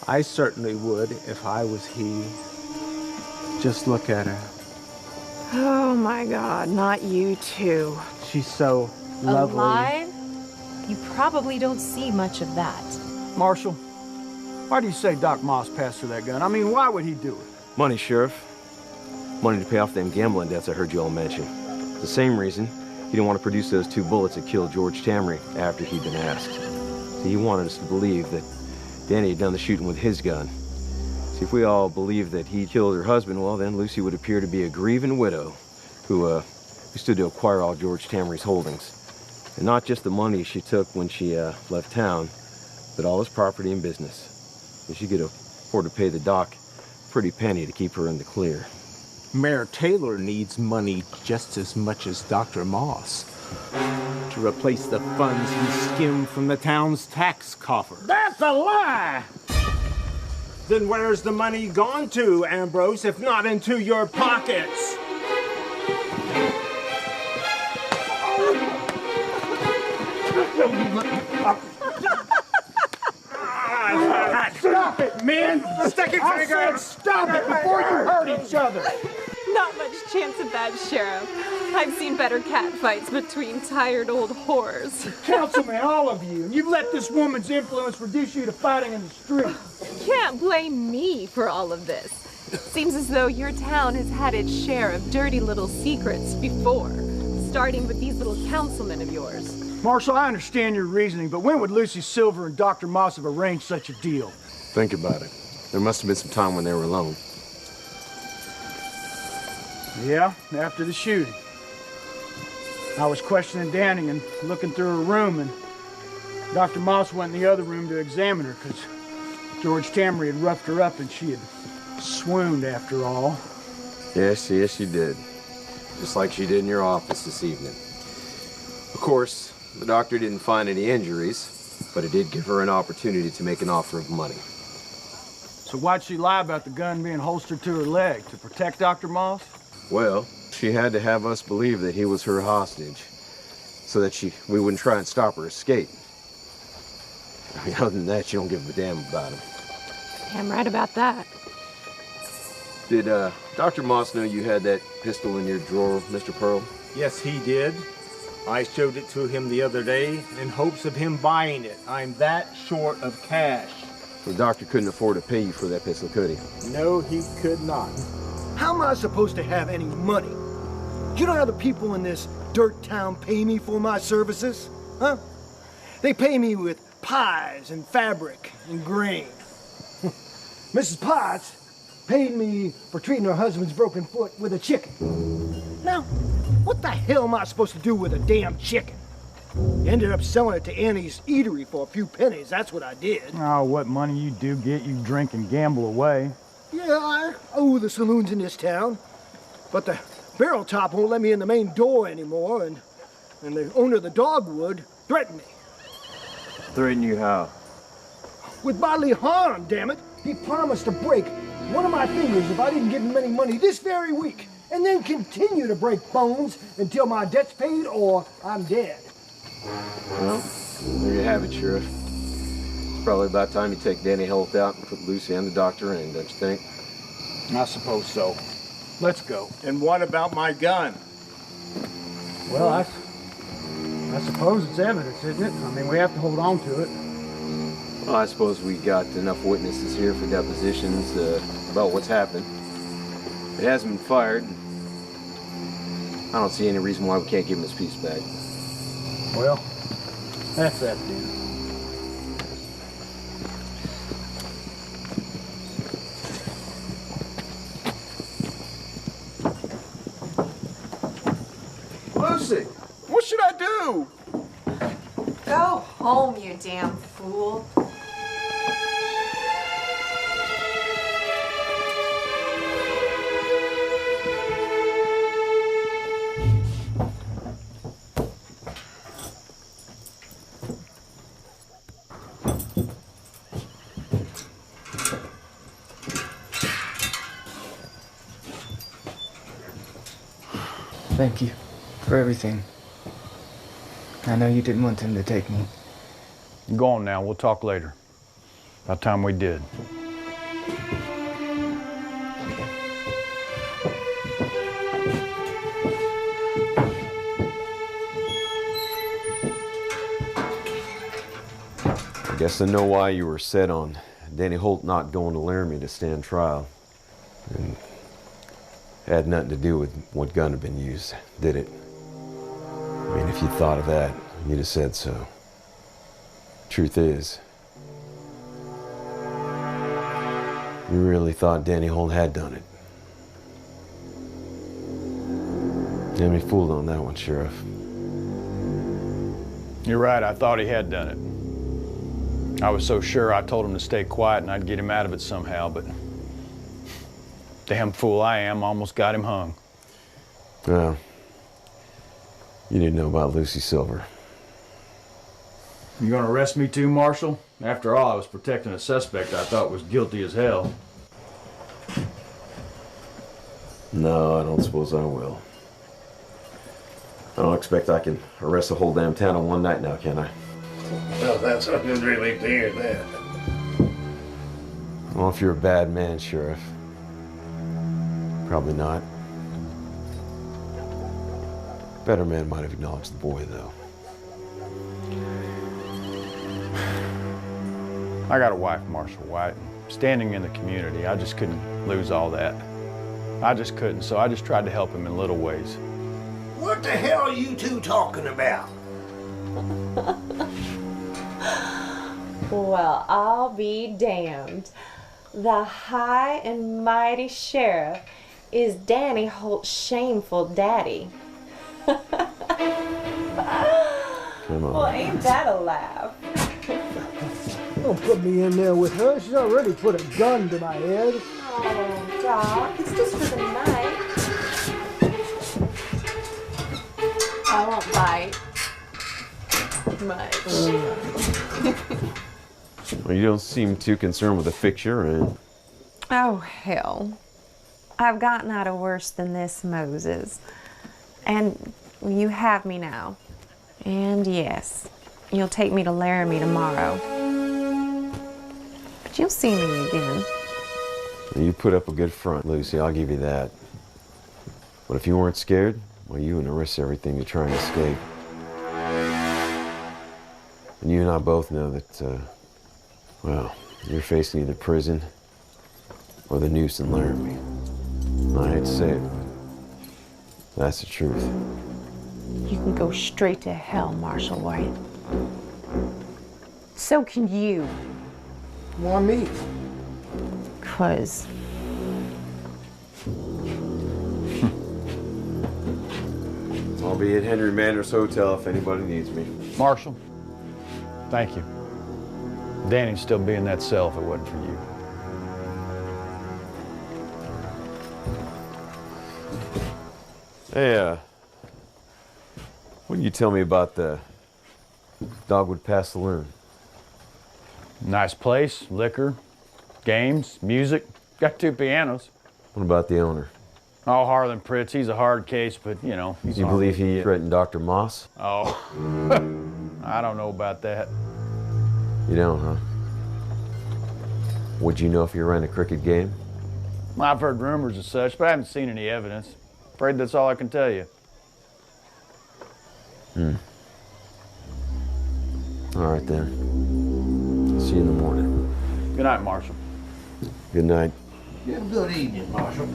J: I certainly would if I was he. Just look at her.
B: Oh my God, not you too.
J: She's so lovely.
Q: Alive? You probably don't see much of that.
G: Marshal, why do you say Doc Moss passed her that gun? I mean, why would he do it?
E: Money, Sheriff. Money to pay off them gambling debts I heard you all mention. The same reason he didn't want to produce those 2 bullets that killed George Tamry after he'd been asked. See, he wanted us to believe that Danny had done the shooting with his gun. See, if we all believed that he killed her husband, well, then Lucy would appear to be a grieving widow who stood to acquire all George Tamry's holdings. And not just the money she took when she left town, but all his property and business. And she could afford to pay the doc a pretty penny to keep her in the clear.
J: Mayor Taylor needs money just as much as Dr. Moss to replace the funds he skimmed from the town's tax coffer.
C: That's a lie!
J: Then where's the money gone to, Ambrose, if not into your pockets?
D: Stop it, man!
J: Sticky
D: I
J: fingers!
D: said stop it before you hurt each other!
R: Not much chance of that, Sheriff. I've seen better catfights between tired old whores.
D: Councilman, all of you, you've let this woman's influence reduce you to fighting in the street.
R: You can't blame me for all of this. Seems as though your town has had its share of dirty little secrets before, starting with these little councilmen of yours.
G: Marshal, I understand your reasoning, but when would Lucy Silver and Dr. Moss have arranged such a deal?
E: Think about it. There must have been some time when they were alone.
G: Yeah, after the shooting. I was questioning Danny and looking through her room, and Dr. Moss went in the other room to examine her because George Tamry had roughed her up and she had swooned after all.
E: Yes, she did. Just like she did in your office this evening. Of course, the doctor didn't find any injuries, but it did give her an opportunity to make an offer of money.
G: So why'd she lie about the gun being holstered to her leg? To protect Dr. Moss?
E: Well, she had to have us believe that he was her hostage, so that we wouldn't try and stop her escape. I mean, other than that, she don't give a damn about him.
R: I'm right about that.
E: Did Dr. Moss know you had that pistol in your drawer, Mr. Pearl?
J: Yes, he did. I showed it to him the other day in hopes of him buying it. I'm that short of cash.
E: The doctor couldn't afford to pay you for that pistol, could he?
J: No, he could not.
D: How am I supposed to have any money? You know how the people in this dirt town pay me for my services? Huh? They pay me with pies and fabric and grain. Mrs. Potts paid me for treating her husband's broken foot with a chicken. Now, what the hell am I supposed to do with a damn chicken? Ended up selling it to Annie's eatery for a few pennies, that's what I did.
G: Oh, what money you do get, you drink and gamble away.
D: Yeah, I owe the saloons in this town, but the barrel top won't let me in the main door anymore, and the owner of the Dogwood threatened me.
E: Threaten you how?
D: With bodily harm, damn it. He promised to break one of my fingers if I didn't give him any money this very week, and then continue to break bones until my debt's paid or I'm dead.
E: Well, there you have it, Sheriff. It's probably about time you take Danny Holt out and put Lucy and the doctor in, don't you think?
G: I suppose so. Let's go.
L: And what about my gun?
G: Well, I suppose it's evidence, isn't it? I mean, we have to hold on to it.
E: Well, I suppose we got enough witnesses here for depositions about what's happened. It hasn't been fired. I don't see any reason why we can't give him his piece back.
G: Well, that's that then.
L: Lucy, what should I do?
R: Go home, you damn fool.
K: Thank you for everything. I know you didn't want them to take me.
G: Go on now, we'll talk later. About time we did.
E: I guess I know why you were set on Danny Holt not going to Laramie to stand trial. And it had nothing to do with what gun had been used, did it? I mean, if you thought of that, you'd have said so. Truth is, you really thought Danny Holt had done it. You had me fooled on that one, Sheriff.
G: You're right, I thought he had done it. I was so sure I told him to stay quiet and I'd get him out of it somehow, but damn fool I am, almost got him hung.
E: Well, you didn't know about Lucy Silver.
G: You gonna arrest me too, Marshal? After all, I was protecting a suspect I thought was guilty as hell.
E: No, I don't suppose I will. I don't expect I can arrest the whole damn town in one night now, can I?
C: Well, that's a good relief to hear that.
E: Well, if you're a bad man, Sheriff. Probably not. Better man might have acknowledged the boy, though.
G: I got a wife, Marshal White. Standing in the community, I just couldn't lose all that. I just couldn't, so I just tried to help him in little ways.
C: What the hell are you two talking about?
B: Well, I'll be damned. The high and mighty sheriff is Danny Holt's shameful daddy.
E: Come on.
B: Well, ain't that a laugh?
D: Don't put me in there with her. She's already put a gun to my head.
B: Oh, Doc, it's just for the night. I won't bite much.
E: Well, you don't seem too concerned with the fixture, and
B: Oh, hell. I've gotten out of worse than this, Moses. And you have me now. And yes, you'll take me to Laramie tomorrow. But you'll see me again.
E: you put up a good front, Lucy. I'll give you that. But if you weren't scared, well, you wouldn't risk everything to try and escape. And you and I both know that, well, you're facing either prison or the noose in Laramie. I hate to say it, but that's the truth.
B: You can go straight to hell, Marshal White. So can you.
D: Why me?
B: 'Cause
E: I'll be at Henry Manor's Hotel if anybody needs me.
G: Marshal, thank you. Danny'd still be in that cell if it wasn't for you.
E: Hey, what can you tell me about the Dogwood Pass Saloon?
G: Nice place, liquor, games, music. Got 2 pianos.
E: What about the owner?
G: Oh, Harlan Pritz, he's a hard case, but you know.
E: Do you believe he threatened Dr. Moss?
G: Oh, I don't know about that.
E: You don't, huh? Would you know if you ran a crooked game?
G: Well, I've heard rumors of such, but I haven't seen any evidence. Afraid that's all I can tell you.
E: All right, then. See you in the morning.
G: Good night, Marshal.
E: Good night.
C: Good evening, Marshal.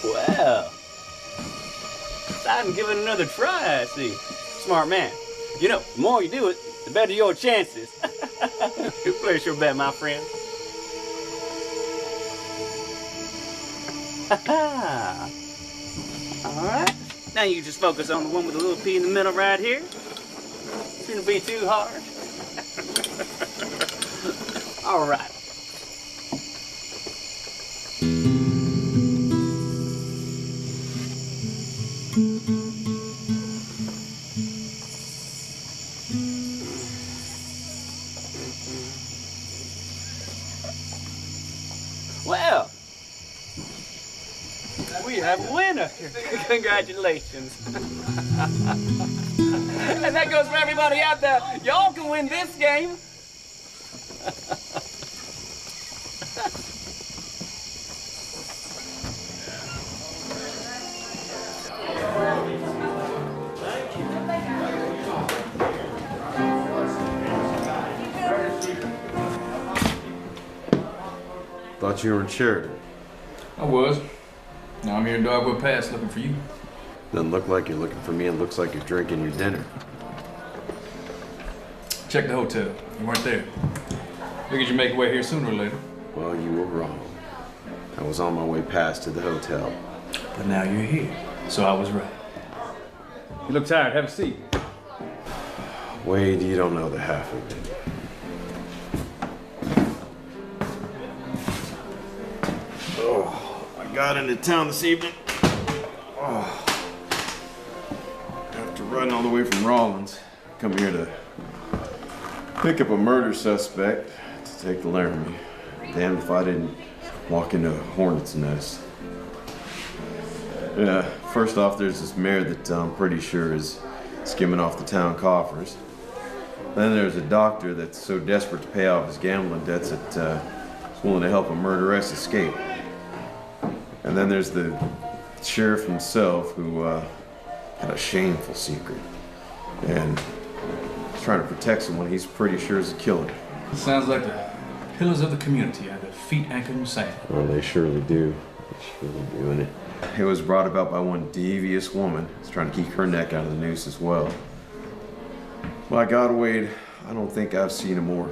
S: Well, deciding to give it another try, I see. Smart man. You know, the more you do it, the better your chances. Place your bet, my friend. All right. Now you just focus on the one with the little P in the middle right here. Shouldn't be too hard. All right. Well, we have a winner. Congratulations. And that goes for everybody out there. Y'all can win this game.
E: Thought you were in Sheridan.
P: I was. Now I'm here in Dogwood Pass looking for you.
E: Doesn't look like you're looking for me. It looks like you're drinking your dinner.
P: Check the hotel. You weren't there. Figured you'd make your way here sooner or later.
E: Well, you were wrong. I was on my way past to the hotel.
P: But now you're here, so I was right. You look tired. Have a seat.
E: Wade, you don't know the half of it. Oh, I got into town this evening. Oh. After riding all the way from Rawlins, come here to pick up a murder suspect to take to Laramie. Damned if I didn't walk into a hornet's nest. Yeah, first off, there's this mayor that I'm pretty sure is skimming off the town coffers. Then there's a doctor that's so desperate to pay off his gambling debts that he's willing to help a murderess escape. And then there's the sheriff himself who had a shameful secret. And he's trying to protect someone he's pretty sure is a killer.
P: Sounds like the pillars of the community have their feet anchored in sand.
E: Well, they surely do. They surely do. And it was brought about by one devious woman who's trying to keep her neck out of the noose as well. My God, Wade, I don't think I've seen a more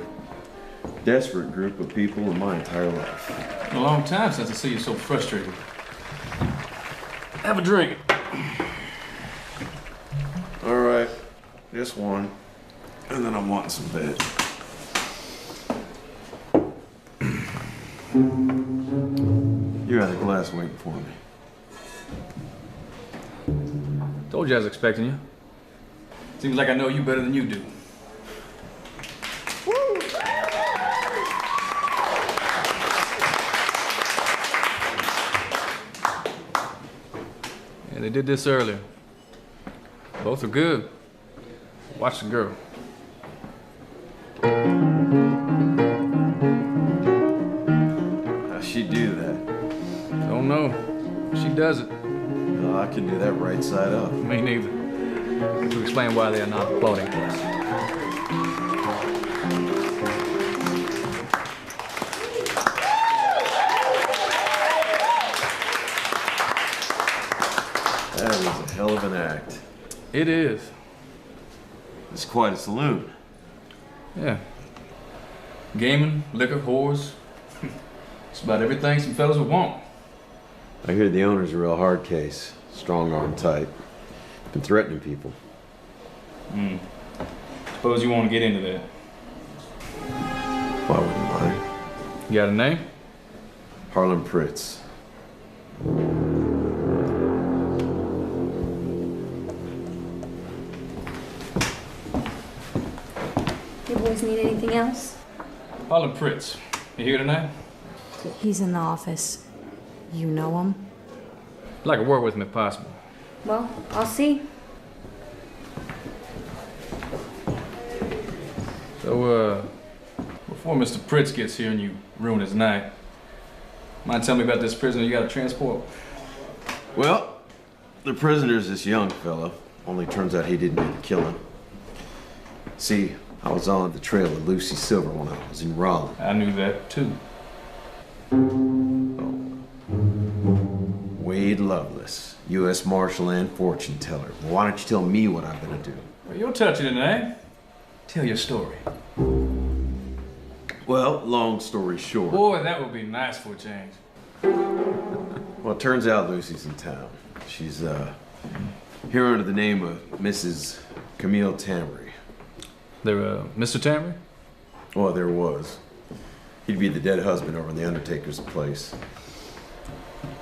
E: desperate group of people in my entire life.
P: A long time since I see you so frustrated. Have a drink.
E: All right, just one, and then I'm wanting some bed. You had a glass waiting for me.
P: Told you I was expecting you. Seems like I know you better than you do. Yeah, they did this earlier. Both are good. Watch the girl.
E: How'd she do that?
P: Don't know. She does it.
E: No, I can do that right side up.
P: Me neither. To explain why they are not applauding us.
E: That was a hell of an act.
P: It is.
E: It's quite a saloon.
P: Yeah. Gaming, liquor, whores. It's about everything some fellas would want.
E: I hear the owner's a real hard case. Strong-arm type. Been threatening people.
P: Suppose you want to get into that.
E: Why wouldn't I?
P: You got a name?
O: Harlan Pritz.
N: You boys need anything else?
P: Harlan Pritz. You here tonight?
N: He's in the office. You know him?
P: I'd like to work with him if possible.
N: Well, I'll see.
P: So, before Mr. Pritz gets here and you ruin his night, mind telling me about this prisoner you gotta transport?
O: Well, the prisoner's this young fella. Only turns out he didn't do the killing. See, I was on the trail of Lucy Silver when I was in Raleigh.
P: I knew that, too.
O: Wade Lovelace, U.S. Marshal and fortune teller. Well, why don't you tell me what I'm gonna do?
P: Well, you'll touch it tonight. Tell your story.
O: Well, long story short.
P: Boy, that would be nice for a change.
O: Well, it turns out Lucy's in town. She's here under the name of Mrs. Camille Tamry.
P: There, Mr. Tamry?
O: Well, there was. He'd be the dead husband over in the undertaker's place.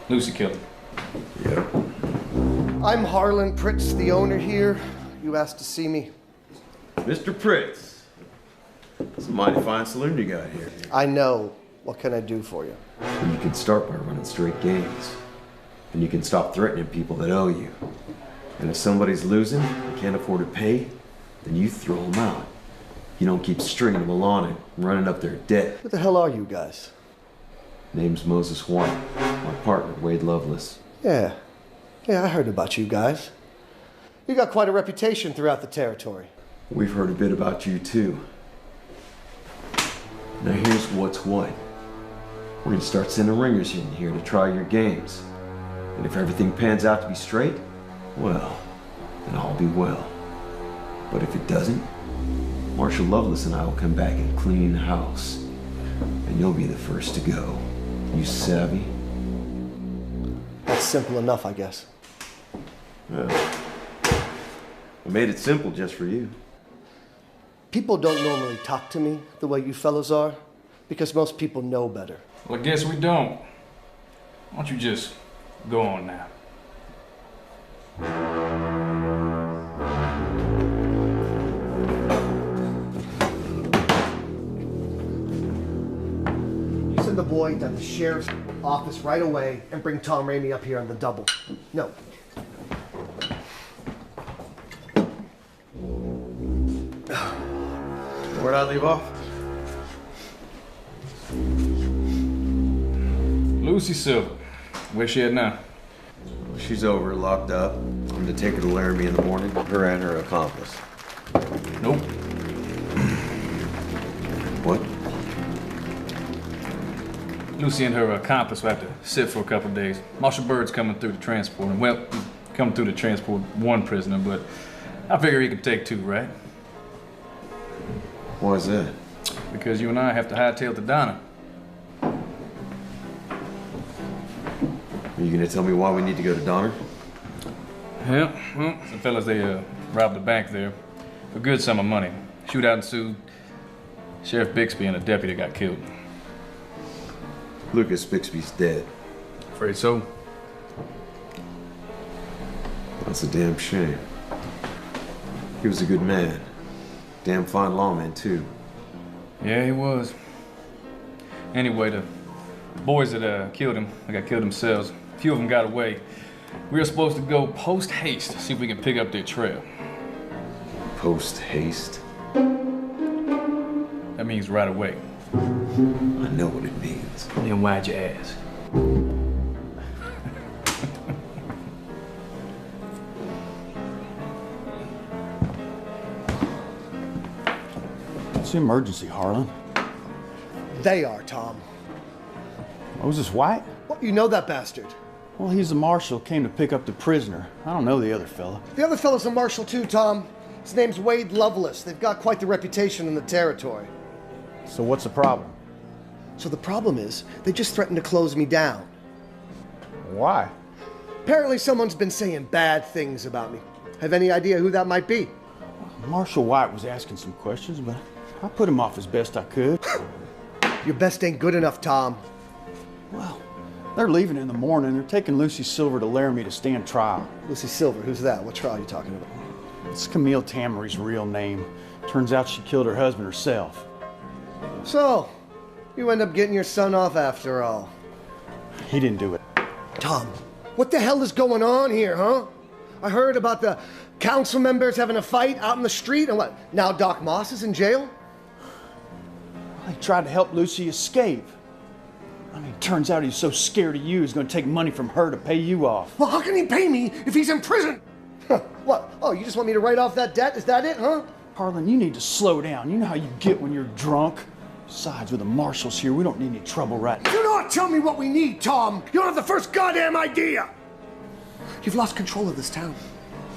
P: Lucy killed him.
O: Yep.
V: I'm Harlan Pritz, the owner here. You asked to see me.
O: Mr. Pritz. It's a mighty fine saloon you got here.
V: I know. What can I do for you?
O: You can start by running straight games. And you can stop threatening people that owe you. And if somebody's losing and can't afford to pay, then you throw them out. You don't keep stringing them along and running up their debt.
V: Who the hell are you guys?
O: Name's Moses White. My partner, Wade Lovelace.
V: Yeah, I heard about you guys. You got quite a reputation throughout the territory.
O: We've heard a bit about you, too. Now here's what's what. We're gonna start sending ringers in here to try your games. And if everything pans out to be straight, well, then all be well. But if it doesn't, Marshal Lovelace and I will come back and clean house. And you'll be the first to go. You savvy?
V: That's simple enough, I guess.
O: Well, I made it simple just for you.
V: People don't normally talk to me the way you fellas are, because most people know better.
P: Well, I guess we don't. Why don't you just go on now?
V: You send the boy to the sheriff's office right away and bring Tom Ramey up here on the double. No.
O: Where'd I leave off?
P: Lucy Silver. Where's she at now?
O: She's over, locked up. I'm gonna take her to Laramie in the morning, her and her accomplice.
P: Nope.
O: What?
P: Lucy and her accomplice will have to sit for a couple of days. Marshal Bird's coming through to transport him. Well, he's coming through to transport one prisoner, but I figure he can take two, right?
O: Why is that?
P: Because you and I have to hightail to Donna.
O: Are you gonna tell me why we need to go to Donner?
P: Yeah, well, some fellas, they robbed a bank there for a good sum of money. Shootout ensued. Sheriff Bixby and a deputy got killed.
O: Lucas Bixby's dead.
P: Afraid so.
O: That's a damn shame. He was a good man. Damn fine lawman, too.
P: Yeah, he was. Anyway, the boys that killed him, they got killed themselves. A few of them got away. We were supposed to go post-haste, see if we can pick up their trail.
O: Post-haste?
P: That means right away.
O: I know what it means.
P: Then why'd you ask?
I: What's the emergency, Harlan?
V: They are, Tom.
I: Moses White?
V: What, you know that bastard?
I: Well, he's the marshal, came to pick up the prisoner. I don't know the other fella.
V: The other fella's a marshal too, Tom. His name's Wade Lovelace. They've got quite the reputation in the territory.
I: So what's the problem?
V: So the problem is, they just threatened to close me down.
I: Why?
V: Apparently someone's been saying bad things about me. Have any idea who that might be?
I: Marshal White was asking some questions, but I put him off as best I could.
V: Your best ain't good enough, Tom.
G: Well, they're leaving in the morning. They're taking Lucy Silver to Laramie to stand trial.
V: Lucy Silver, who's that? What trial are you talking about?
G: It's Camille Tamery's real name. Turns out she killed her husband herself.
V: So, you end up getting your son off after all.
G: He didn't do it.
V: Tom, what the hell is going on here, huh? I heard about the council members having a fight out in the street, and what, now Doc Moss is in jail?
G: He tried to help Lucy escape. I mean, turns out he's so scared of you, he's gonna take money from her to pay you off.
V: Well, how can he pay me if he's in prison? What? Oh, you just want me to write off that debt? Is that it, huh?
G: Harlan, you need to slow down. You know how you get when you're drunk. Besides, with the marshals here, we don't need any trouble right now.
V: Do not tell me what we need, Tom. You don't have the first goddamn idea. You've lost control of this town.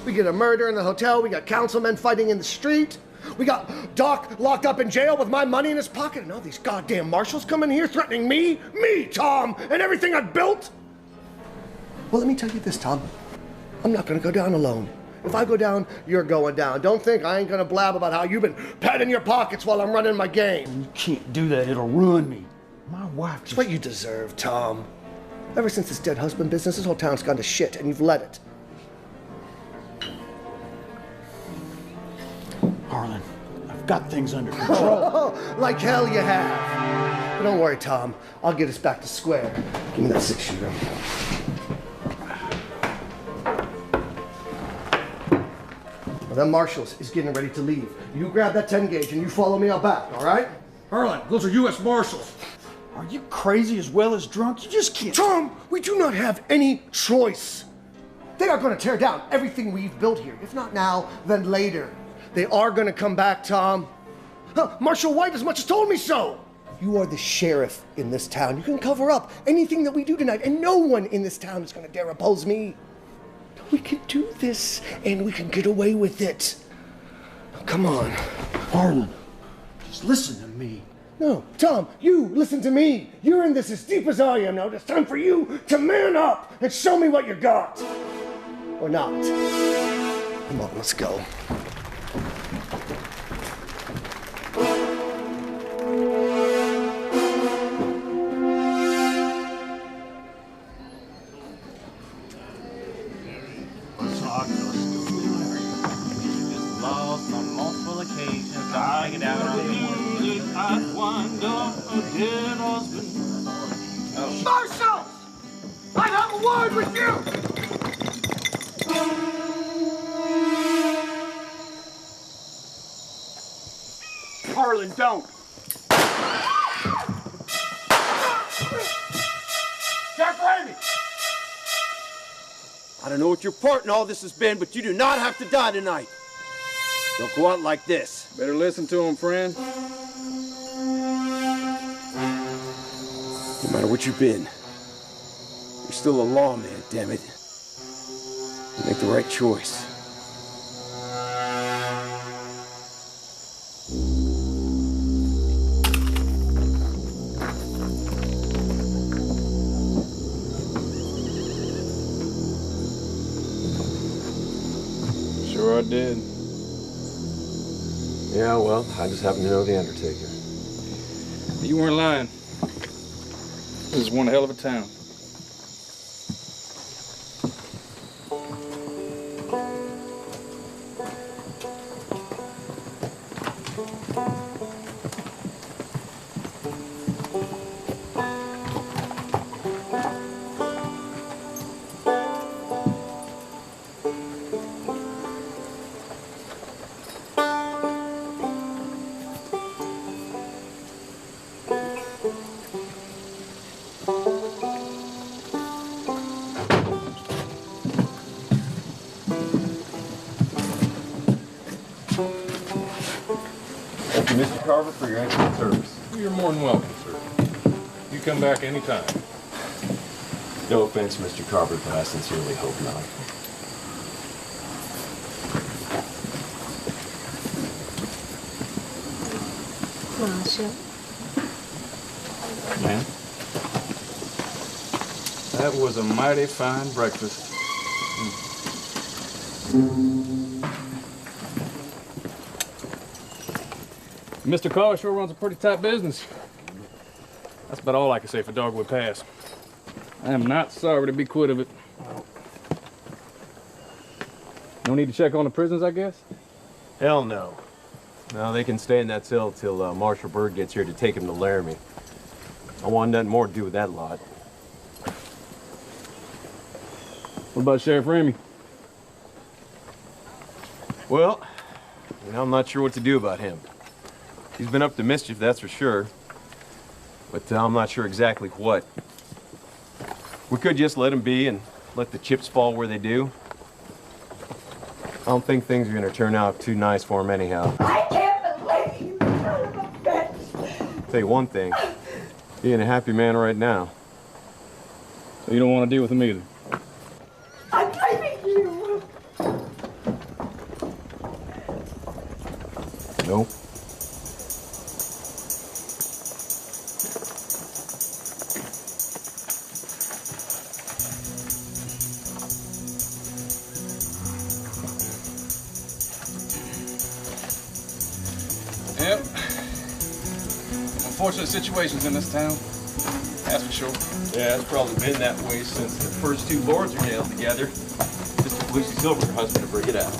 V: We get a murder in the hotel. We got councilmen fighting in the street. We got Doc locked up in jail with my money in his pocket. And all these goddamn marshals coming here threatening me, Tom, and everything I've built. Well, let me tell you this, Tom. I'm not gonna go down alone. If I go down, you're going down. Don't think I ain't gonna blab about how you've been patting your pockets while I'm running my game.
G: You can't do that. It'll ruin me. My wife
V: It's what you deserve, Tom. Ever since this dead husband business, this whole town's gone to shit, and you've let it.
G: Harlan, I've got things under control.
V: Like hell you have. But don't worry, Tom. I'll get us back to square. Give me that 6-shooter. Well, that Marshals is getting ready to leave. You grab that 10 gauge and you follow me out back, all right?
D: Harlan, those are U.S. Marshals.
G: Are you crazy as well as drunk? You just can't.
V: Tom, we do not have any choice. They are going to tear down everything we've built here. If not now, then later. They are going to come back, Tom. Marshal White as much as told me so. You are the sheriff in this town. You can cover up anything that we do tonight, and no one in this town is going to dare oppose me. We can do this, and we can get away with it. Now, come on.
G: Harlan, just listen to me.
V: No, Tom, you listen to me. You're in this as deep as I am now. It's time for you to man up and show me what you got. Or not. Come on, let's go.
A: Marshal! I have a word with you!
G: Harlan, don't!
A: Jack Ramey!
H: I don't know what your part in all this has been, but you do not have to die tonight. Don't go out like this.
P: Better listen to him, friend.
H: No matter what you've been, you're still a lawman, damn it. You make the right choice.
P: Sure I did.
O: Yeah, well, I just happen to know the Undertaker.
P: You weren't lying. This is one hell of a town.
O: Thank you, Mr. Carver, for your excellent service.
P: You're more than welcome, sir. You come back anytime.
O: No offense, Mr. Carver, but I sincerely hope not.
Q: Marshal.
P: Man, that was a mighty fine breakfast. Mr. Carr sure runs a pretty tight business. That's about all I can say for Dogwood Pass. I am not sorry to be quit of it. No need to check on the prisons, I guess?
U: Hell no. No, they can stay in that cell till Marshal Bird gets here to take him to Laramie. I want nothing more to do with that lot.
P: What about Sheriff Ramey?
U: Well, you know, I'm not sure what to do about him. He's been up to mischief, that's for sure. But I'm not sure exactly what. We could just let him be and let the chips fall where they do. I don't think things are going to turn out too nice for him anyhow.
A: I can't believe you son of a bitch.
U: Tell you one thing, he ain't a happy man right now.
P: So you don't want to deal with him either?
A: I'm blaming you.
U: Nope.
P: Yep. Unfortunate situations in this town. That's for sure.
U: Yeah, it's probably been that way since the first two boards were nailed together. Just took Lucy Silver, her husband, to break it out.